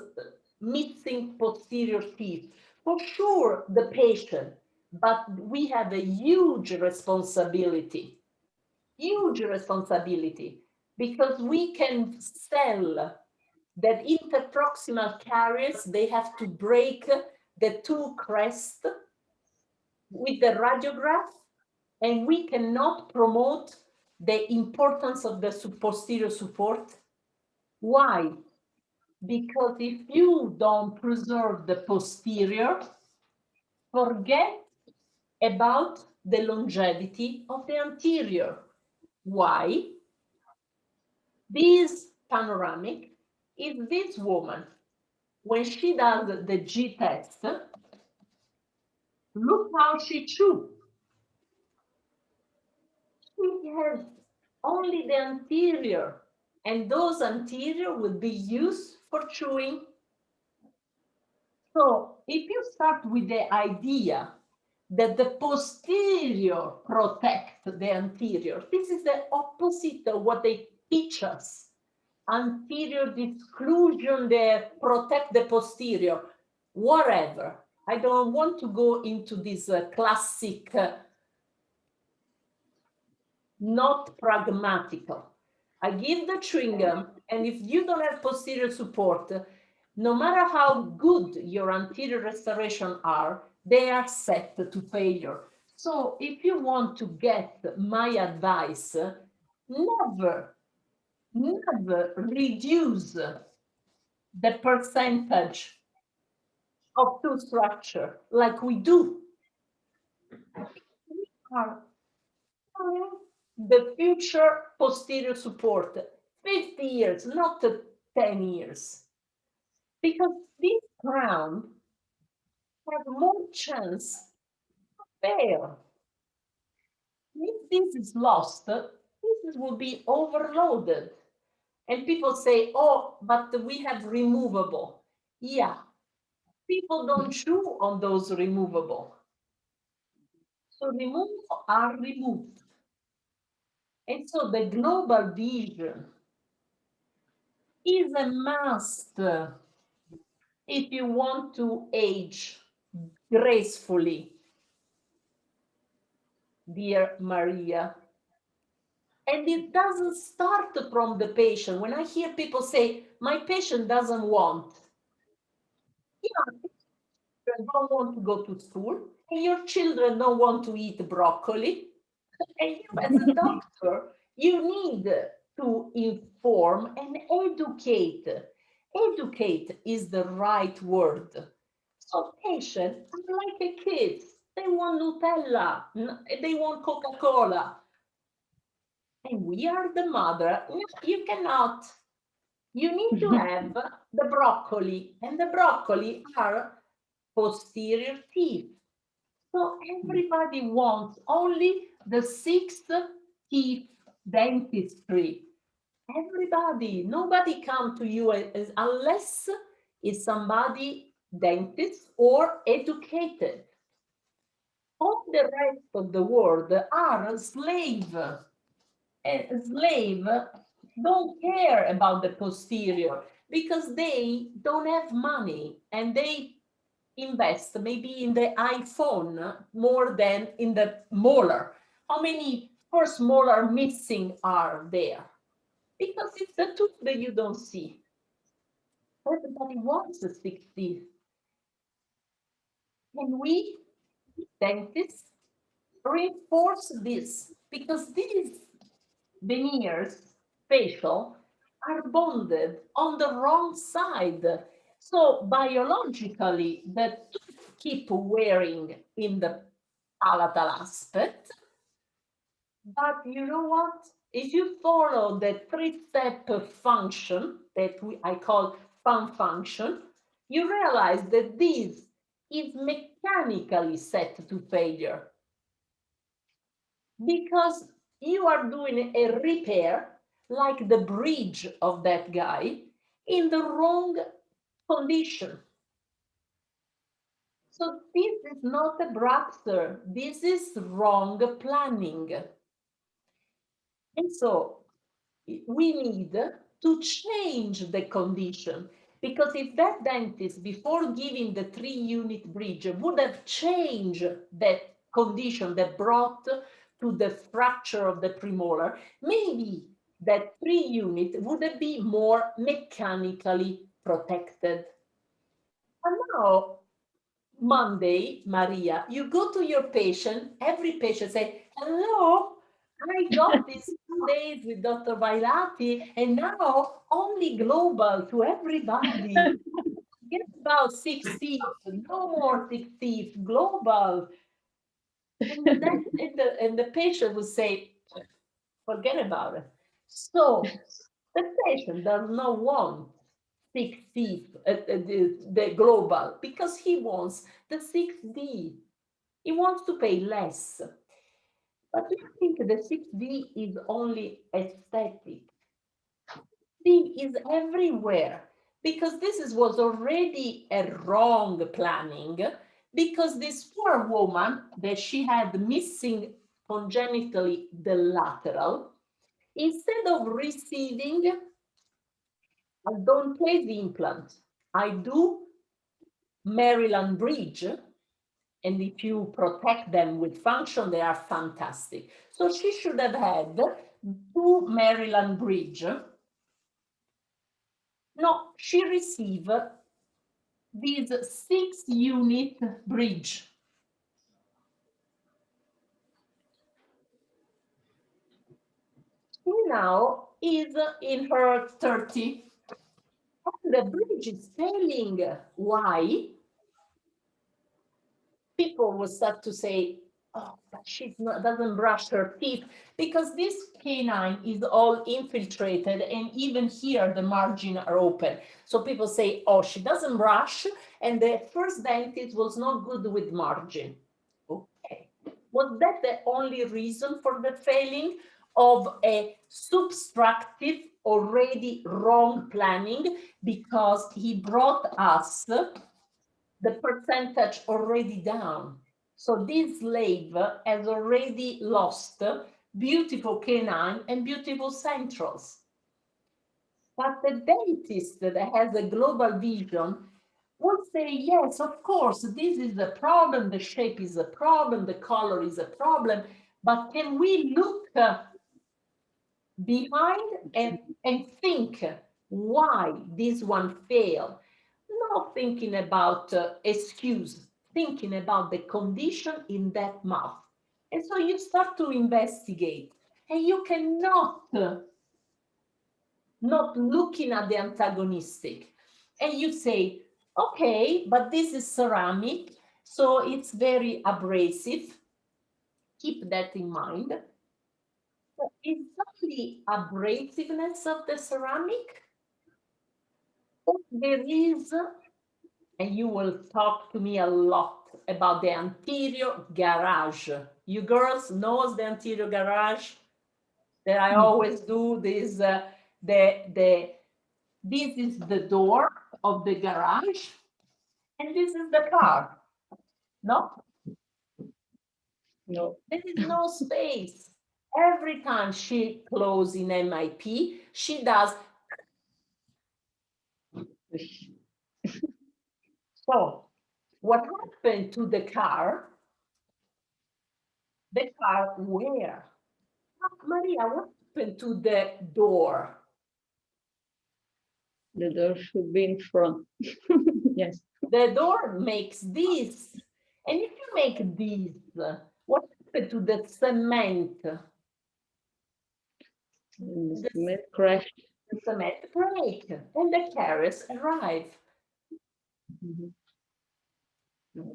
missing posterior teeth? For sure, the patient, but we have a huge responsibility, because we can sell that interproximal caries. They have to break the 2 crests with the radiograph, and we cannot promote the importance of the posterior support. Why? Because if you don't preserve the posterior, forget about the longevity of the anterior. Why? This panoramic is this woman. When she does the G test, look how she chews. She has only the anterior, and those anterior will be used for chewing. So if you start with the idea that the posterior protect the anterior, this is the opposite of what they teach us. Anterior disclusion, they protect the posterior, whatever. I don't want to go into this classic, not pragmatical. I give the chewing gum, and if you don't have posterior support, no matter how good your anterior restoration are, they are set to failure. So if you want to get my advice, never reduce the percentage of tooth structure like we do. We are the future posterior support, 50 years, not 10 years. Because this crown has more chance to fail. If this is lost, this will be overloaded. And people say, oh, but we have removable. Yeah, people don't chew on those removable. So removable are removed. And so the global vision is a must if you want to age gracefully, dear Maria. And it doesn't start from the patient. When I hear people say, my patient doesn't want, you don't want to go to school, and your children don't want to eat broccoli, and you as a doctor, you need to inform and educate. Educate is the right word. So patients are like a kid. They want Nutella, they want Coca-Cola. And we are the mother. No, you cannot. You need to have the broccoli, and the broccoli are posterior teeth. So everybody wants only the sixth teeth dentistry. Everybody, nobody come to you unless it's somebody dentist or educated. All the rest of the world are slave. And slave don't care about the posterior because they don't have money and they invest maybe in the iPhone more than in the molar. How many first molar missing are there? Because it's the tooth that you don't see. Everybody wants the 60. And we, dentists, reinforce this because these veneers, facial, are bonded on the wrong side. So biologically, the tooth keep wearing in the palatal aspect. But you know what? If you follow the three-step function that I call fun function, you realize that this is mechanically set to failure because you are doing a repair like the bridge of that guy in the wrong condition. So this is not a Brapster, this is wrong planning. And so we need to change the condition, because if that dentist, before giving the 3-unit bridge, would have changed that condition that brought to the fracture of the premolar, maybe that 3-unit would have been more mechanically protected. And now, Monday, Maria, you go to your patient, every patient say, hello, I got these 2 days with Dr. Bailati, and now only global to everybody. Get about 6 teeth, no more 6 teeth, global. And the patient will say, forget about it. So the patient does not want 6 teeth, the global, because he wants the 6D. He wants to pay less. But I think the 6D is only aesthetic. D is everywhere, because this was already a wrong planning, because this poor woman that she had missing congenitally the lateral, instead of receiving, I don't place the implant, I do Maryland bridge. And if you protect them with function, they are fantastic. So she should have had 2 Maryland bridge. No, she received this 6-unit bridge. She now is in her 30. And the bridge is failing. Why? People will start to say, oh, but she doesn't brush her teeth, because this canine is all infiltrated, and even here the margins are open. So people say, oh, she doesn't brush, and the first dentist was not good with margin. Okay. Was that the only reason for the failing of a subtractive, already wrong planning? Because he brought us the percentage already down. So this slave has already lost beautiful canine and beautiful centrals. But the dentist that has a global vision would say, yes, of course, this is a problem, the shape is a problem, the color is a problem, but can we look behind and think why this one failed? Not thinking about excuse, thinking about the condition in that mouth. And so you start to investigate, and you cannot not looking at the antagonistic. And you say, okay, but this is ceramic, So it's very abrasive. Keep that in mind. So is that the abrasiveness of the ceramic? Or there is, and you will talk to me a lot about the anterior garage. You girls knows the anterior garage? That I always do this, this is the door of the garage, and this is the car. No? No. There is no space. Every time she closes in MIP, she does. So, what happened to the car? The car where? Maria, what happened to the door? The door should be in front. Yes. The door makes this. And if you make this, what happened to the cement? The cement crashed. The cement break and the carriers arrive.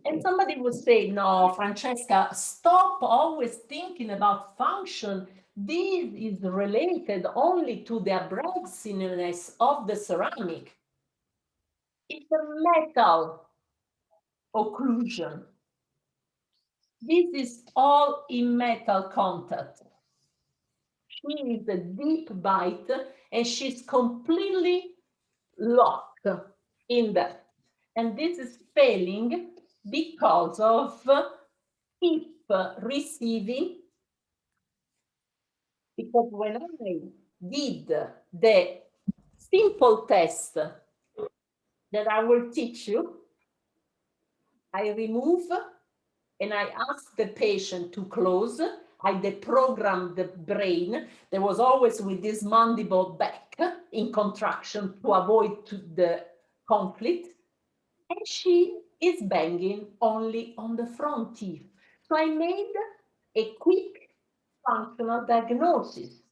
And somebody would say, no, Francesca, stop always thinking about function. This is related only to the abrasiveness of the ceramic. It's a metal occlusion. This is all in metal contact. She is a deep bite and she's completely locked in that. And this is failing because of keep receiving, because when I did the simple test that I will teach you, I remove and I ask the patient to close. I deprogram the brain. There was always with this mandible back in contraction to avoid the conflict. And she is banging only on the front teeth. So I made a quick functional diagnosis.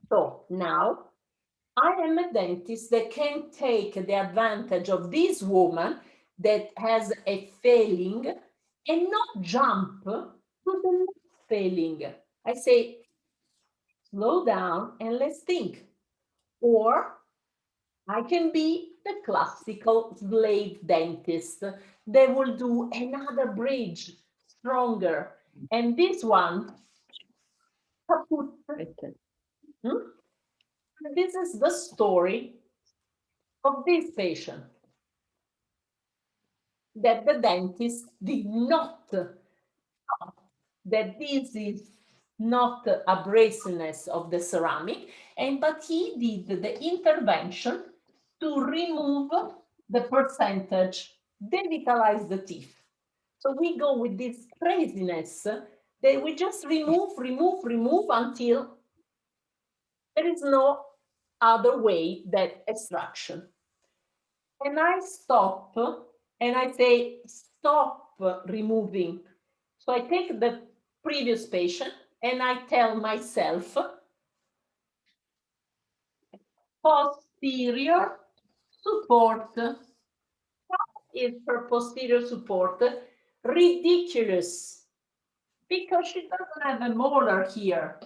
So now I am a dentist that can take the advantage of this woman that has a failing and not jump to the next failing. I say, slow down and let's think. Or I can be the classical slave dentist. They will do another bridge stronger. And this one, kaput. This is the story of this patient that the dentist did not thought that this is not abrasiveness of the ceramic, but he did the intervention to remove the percentage, devitalize the teeth. So we go with this craziness that we just remove until there is no other way than extraction. And I stop and I say, stop removing. So I take the previous patient and I tell myself, posterior support. What is her posterior support? Ridiculous, because she doesn't have a molar here.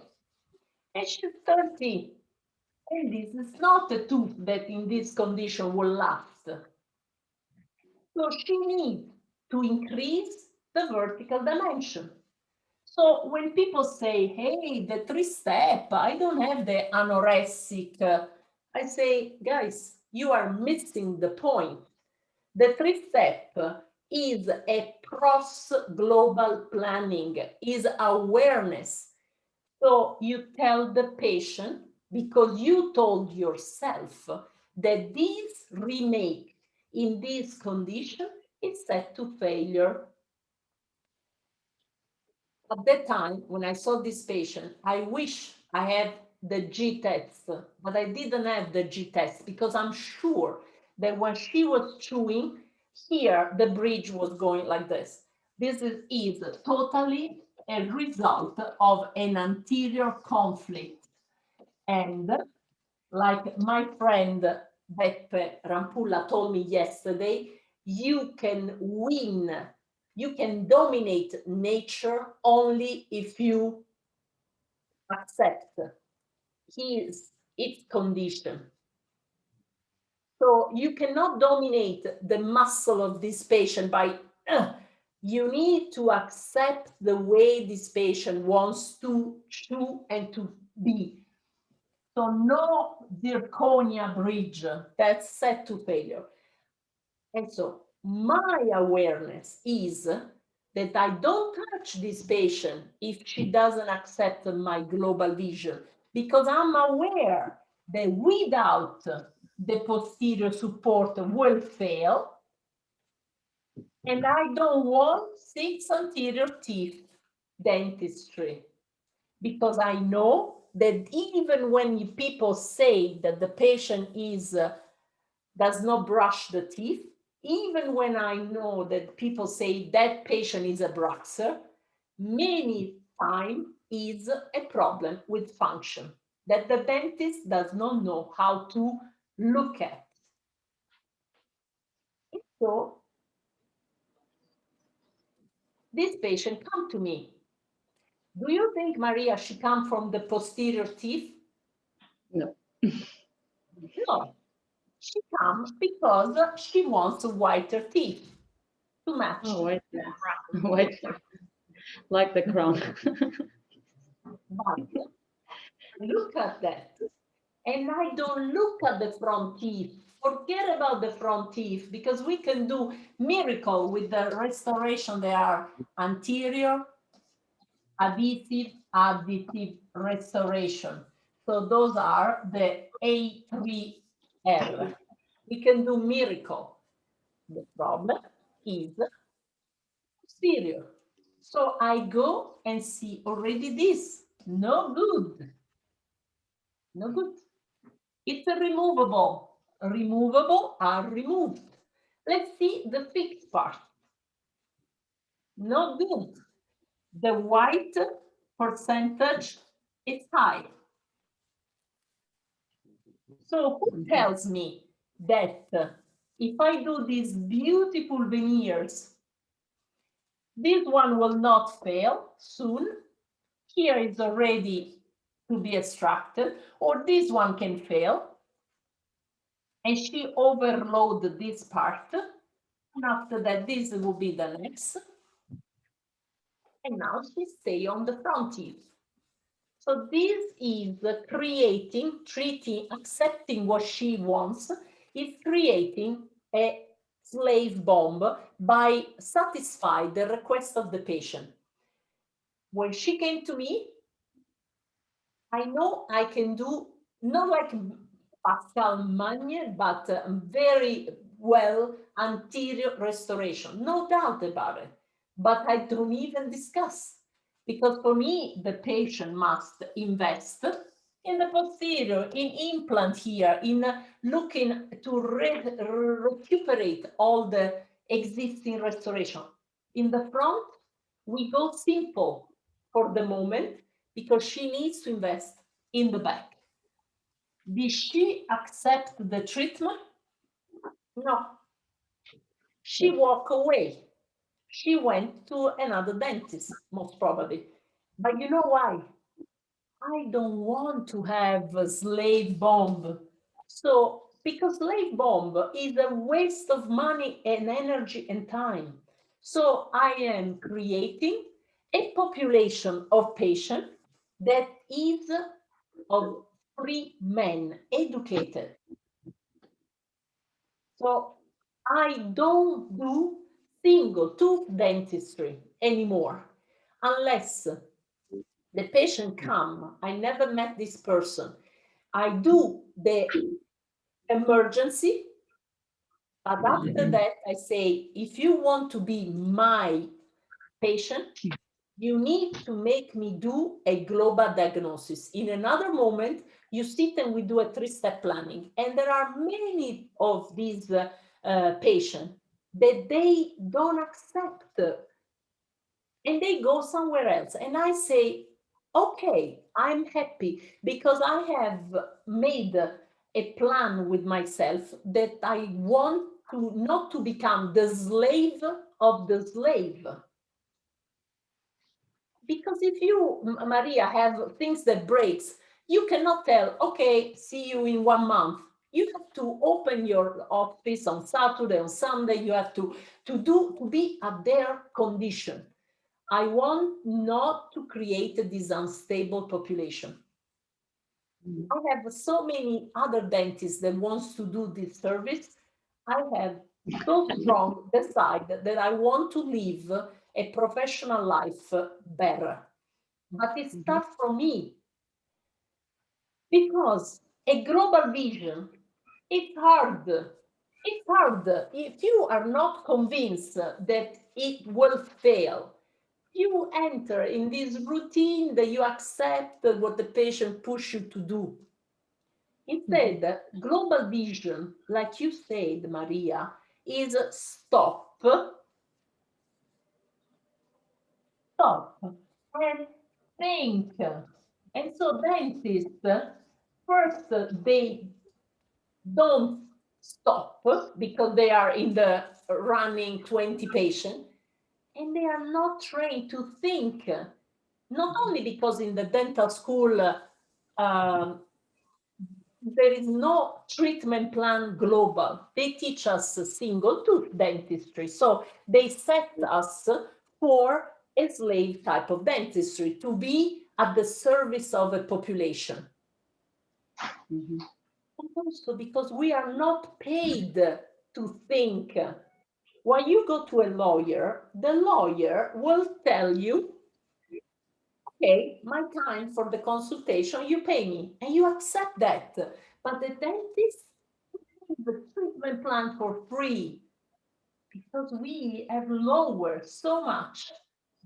And she's 30. And this is not a tooth that in this condition will last. So she needs to increase the vertical dimension. So when people say, hey, the 3-step, I don't have the anorexic, I say, guys, you are missing the point. The 3-step is a cross-global planning, is awareness. So you tell the patient, because you told yourself that this remake in this condition is set to failure. At that time, when I saw this patient, I wish I had the G test, but I didn't have the G test because I'm sure that when she was chewing, here the bridge was going like this. This is totally a result of an anterior conflict. And like my friend Beppe Rampulla told me yesterday, you can win You can dominate nature only if you accept its condition. So you cannot dominate the muscle of this patient by, you need to accept the way this patient wants to chew and to be. So no zirconia bridge, that's set to failure. And so my awareness is that I don't touch this patient if she doesn't accept my global vision, because I'm aware that without the posterior support will fail, and I don't want 6 anterior teeth dentistry, because I know that even when people say that the patient does not brush the teeth, even when I know that people say that patient is a bruxer, many times is a problem with function that the dentist does not know how to look at. So this patient come to me. Do you think, Maria, she come from the posterior teeth? No. No. She comes because she wants whiter teeth to match. Oh, white, white, like the crown. But look at that. And I don't look at the front teeth. Forget about the front teeth, because we can do miracle with the restoration. They are anterior, additive restoration. So those are the A3R. We can do miracle. The problem is posterior. So I go and see already this. No good. No good. It's a removable. Removable are removed. Let's see the fixed part. No good. The white percentage is high. So who tells me that if I do these beautiful veneers, this one will not fail soon? Here is already to be extracted, or this one can fail. And she overloaded this part. And after that, this will be the next. And now she stay on the front teeth. So this is creating, treating, accepting what she wants, is creating a slave bomb by satisfying the request of the patient. When she came to me, I know I can do, not like Pascal Magne, but very well anterior restoration, no doubt about it. But I don't even discuss, because for me, the patient must invest in the posterior, in implant here, in looking to recuperate all the existing restoration. In the front, we go simple for the moment, because she needs to invest in the back. Did she accept the treatment? No. She walked away. She went to another dentist, most probably. But you know why? I don't want to have a slave bomb. So, because slave bomb is a waste of money and energy and time. So I am creating a population of patients that is of free men, educated. So I don't do single tooth dentistry anymore, unless the patient come, I never met this person. I do the emergency, but after that I say, if you want to be my patient, you need to make me do a global diagnosis. In another moment, you sit and we do a 3-step planning. And there are many of these patients that they don't accept, and they go somewhere else. And I say, okay, I'm happy, because I have made a plan with myself that I want to not to become the slave of the slave. Because if you, Maria, have things that breaks, you cannot tell, okay, see you in 1 month. You have to open your office on Saturday, on Sunday. You have to be at their condition. I want not to create this unstable population. I have so many other dentists that wants to do this service. I have so strong decide that I want to live a professional life better. But it starts from me. Because a global vision, it's hard. It's hard. If you are not convinced that it will fail, you enter in this routine that you accept what the patient push you to do. Instead, global vision, like you said, Maria, is stop, and think. And so dentists, first, they don't stop because they are in the running 20 patients, and they are not trained to think. Not only because in the dental school, there is no treatment plan global. They teach us single tooth dentistry. So they set us for a slave type of dentistry to be at the service of a population. And also because we are not paid to think. When you go to a lawyer, the lawyer will tell you, okay, my time for the consultation, you pay me, and you accept that. But the dentist has the treatment plan for free because we have lowered so much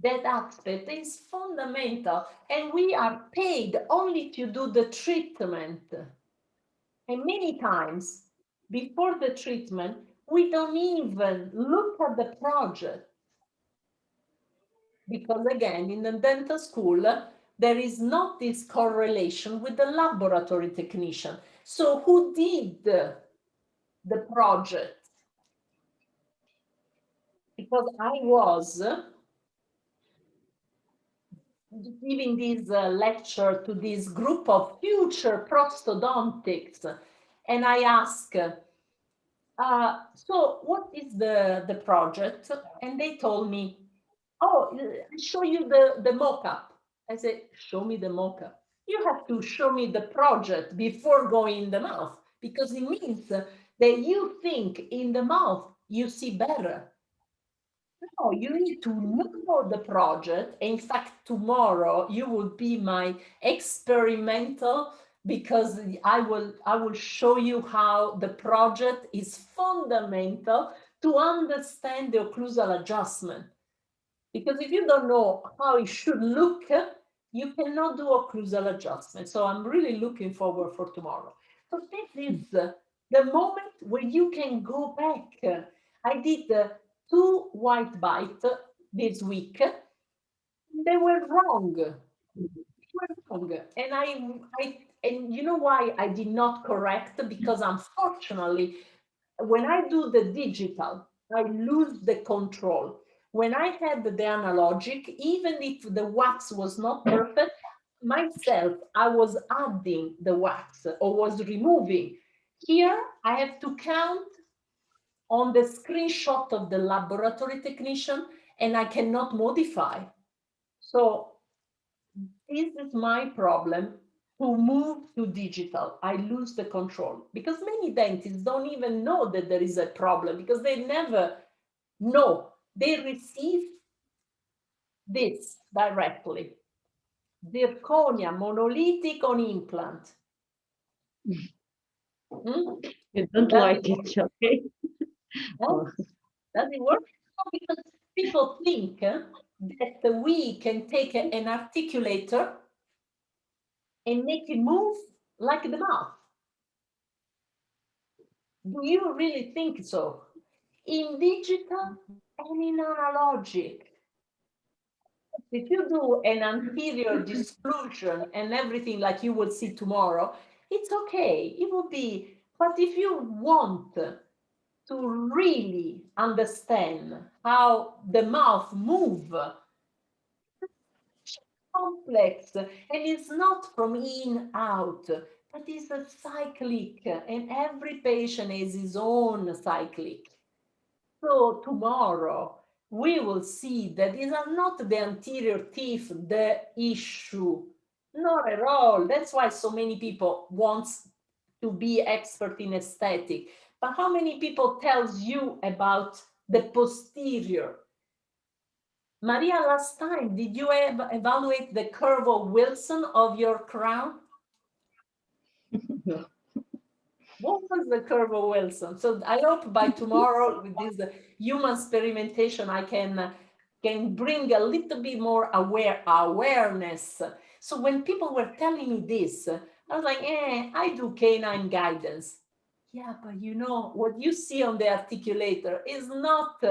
that aspect is fundamental, and we are paid only to do the treatment. And many times before the treatment, we don't even look at the project. Because again, in the dental school, there is not this correlation with the laboratory technician. So who did the project? Because I was giving this lecture to this group of future prosthodontics, and I asked, so what is the project? And they told me, oh, I'll show you the mock-up. I said, show me the mock-up. You have to show me the project before going in the mouth, because it means that you think in the mouth you see better. No, you need to know the project. In fact, tomorrow you will be my experimental, because I will show you how the project is fundamental to understand the occlusal adjustment. Because if you don't know how it should look, you cannot do occlusal adjustment. So I'm really looking forward for tomorrow. So this is the moment where you can go back. I did 2 white bites this week. They were wrong. And you know why I did not correct? Because unfortunately, when I do the digital, I lose the control. When I had the analogic, even if the wax was not perfect, myself, I was adding the wax or was removing. Here, I have to count on the screenshot of the laboratory technician, and I cannot modify. So this is my problem. To move to digital, I lose the control, because many dentists don't even know that there is a problem, because they never know. They receive this directly. Zirconia monolithic on implant. You don't like it, okay? No? Does it work? No, because people think that we can take an articulator and make it move like the mouth. Do you really think so? In digital and in analogic, if you do an anterior disclusion and everything like you will see tomorrow, it's okay, it will be. But if you want to really understand how the mouth moves, complex, and it's not from in out, but it's a cyclic, and every patient has his own cyclic. So tomorrow we will see that these are not the anterior teeth the issue, not at all. That's why so many people want to be expert in aesthetic. But how many people tells you about the posterior? Maria, last time, did you evaluate the curve of Wilson of your crown? No. What was the curve of Wilson? So I hope by tomorrow with this human experimentation, I can bring a little bit more awareness. So when people were telling me this, I was like, I do canine guidance. Yeah, but you know, what you see on the articulator is not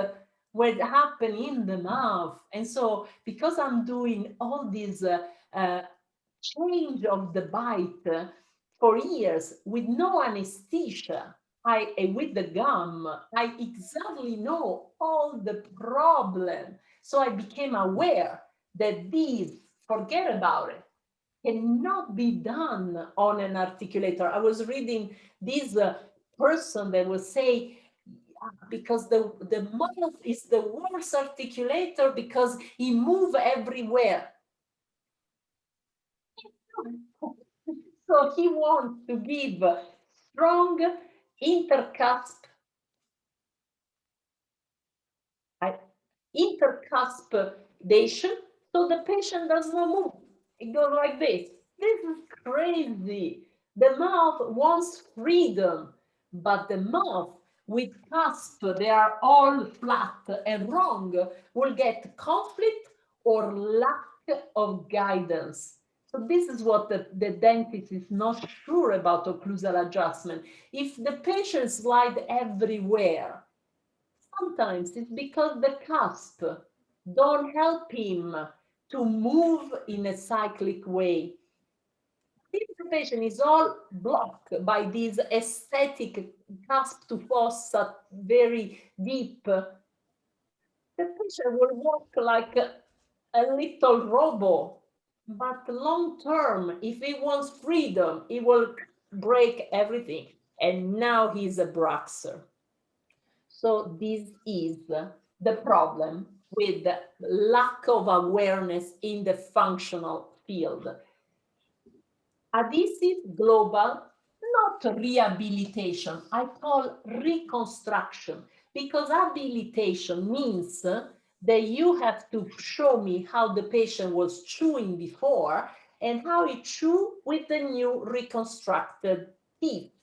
what happened in the mouth. And so because I'm doing all this change of the bite for years with no anesthesia, with the gum, I exactly know all the problem. So I became aware that these, forget about it, cannot be done on an articulator. I was reading this person that will say, because the mouth is the worst articulator because he moves everywhere. So he wants to give strong intercuspidation so the patient does not move. It goes like this. This is crazy. The mouth wants freedom, but the mouth with cusp, they are all flat and wrong, will get conflict or lack of guidance. So this is what the dentist is not sure about occlusal adjustment. If the patient slides everywhere, sometimes it's because the cusp don't help him to move in a cyclic way. If the patient is all blocked by this aesthetic cusp to fossa very deep, the patient will walk like a little robot. But long term, if he wants freedom, he will break everything. And now he's a Bruxer. So this is the problem with the lack of awareness in the functional field. Adhesive global, not rehabilitation, I call reconstruction, because habilitation means that you have to show me how the patient was chewing before and how he chewed with the new reconstructed teeth.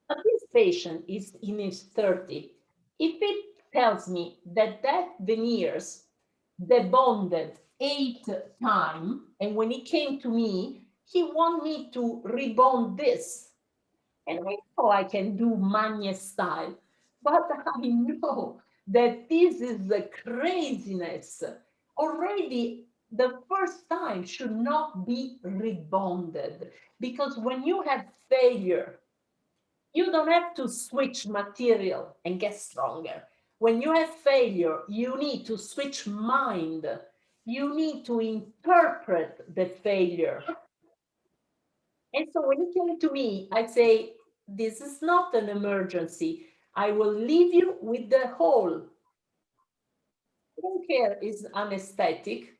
But this patient is in his 30s. If it tells me that veneers debonded 8 times, and when he came to me, he want me to rebond this. And I know I can do Magne style, but I know that this is the craziness. Already the first time should not be rebonded, because when you have failure, you don't have to switch material and get stronger. When you have failure, you need to switch mind. You need to interpret the failure. And so when you came to me, I say, this is not an emergency. I will leave you with the hole. Don't care is anesthetic.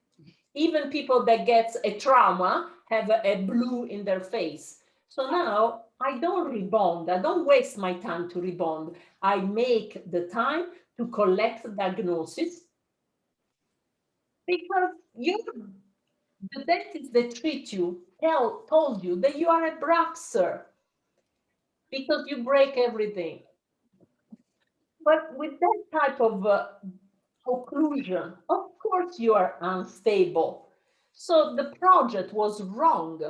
Even people that get a trauma have a blue in their face. So now I don't rebond. I don't waste my time to rebond. I make the time to collect diagnosis, because the dentist that treat you told you that you are a Bruxer because you break everything. But with that type of occlusion, of course you are unstable. So the project was wrong.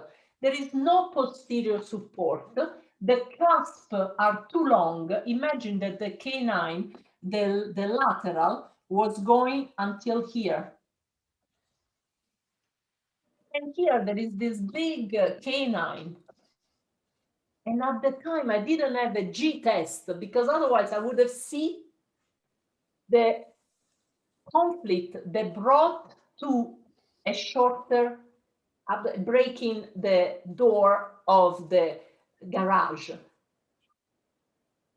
There is no posterior support. The cusps are too long. Imagine that the canine, the lateral, was going until here. And here there is this big canine. And at the time, I didn't have a G test because otherwise I would have seen the conflict that brought to a shorter breaking the door of the garage.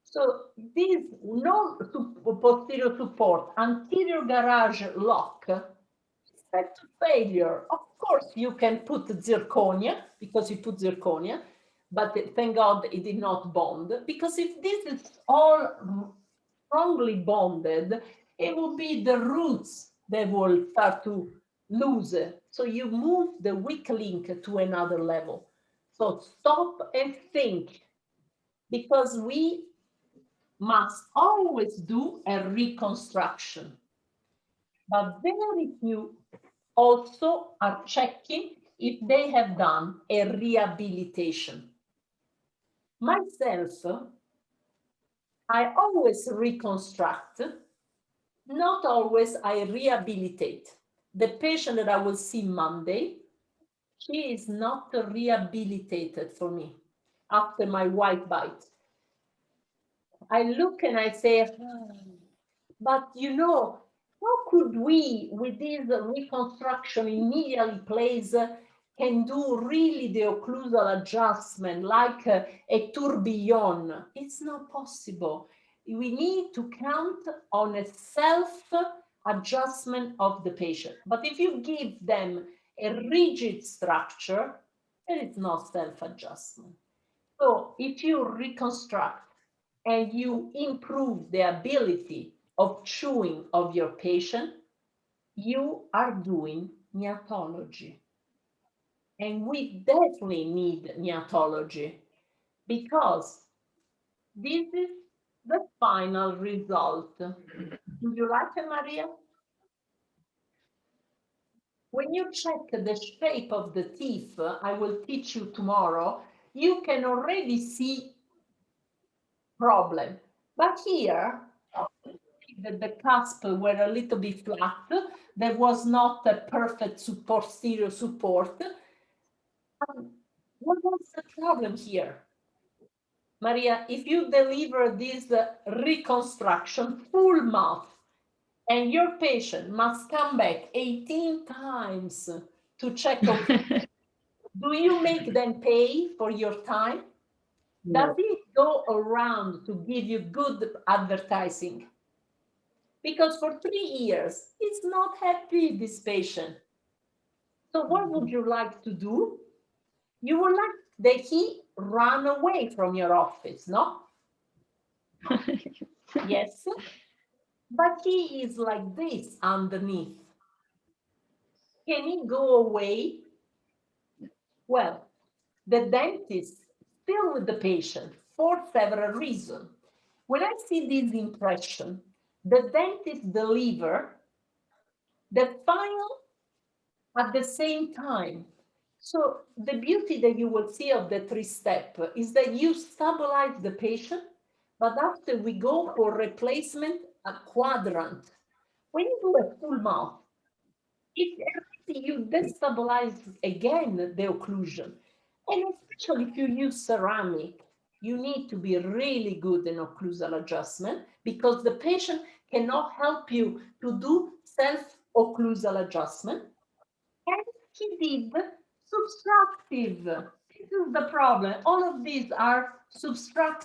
So this no posterior support, anterior garage lock, set to failure. Of course, you can put zirconia because you put zirconia, but thank God it did not bond, because if this is all strongly bonded, it will be the roots that will start to lose. So you move the weak link to another level. So stop and think, because we must always do a reconstruction. But very few also are checking if they have done a rehabilitation. Myself, I always reconstruct, not always I rehabilitate. The patient that I will see Monday, she is not rehabilitated for me after my white bite. I look and I say, but you know, how could we, with this reconstruction immediately place, can do really the occlusal adjustment like a tourbillon? It's not possible. We need to count on a self-adjustment of the patient. But if you give them a rigid structure, then it's not self-adjustment. So if you reconstruct and you improve the ability of chewing of your patient, you are doing neatology. And we definitely need neatology because this is the final result. Do you like it, Maria? When you check the shape of the teeth, I will teach you tomorrow, you can already see problem. But here, the cusp were a little bit flat. There was not a perfect posterior support. What was the problem here? Maria, if you deliver this reconstruction full mouth and your patient must come back 18 times to check, do you make them pay for your time? No. Does it go around to give you good advertising? Because for 3 years, he's not happy, this patient. So what would you like to do? You would like that he run away from your office, no? Yes. But he is like this underneath. Can he go away? Well, the dentist still with the patient for several reasons. When I see this impression, the dentist deliver the file at the same time. So the beauty that you will see of the 3-step is that you stabilize the patient, but after we go for replacement, a quadrant. When you do a full mouth, you destabilize again the occlusion. And especially if you use ceramic, you need to be really good in occlusal adjustment because the patient cannot help you to do self-occlusal adjustment. And he did subtractive. This is the problem. All of these are subtractive.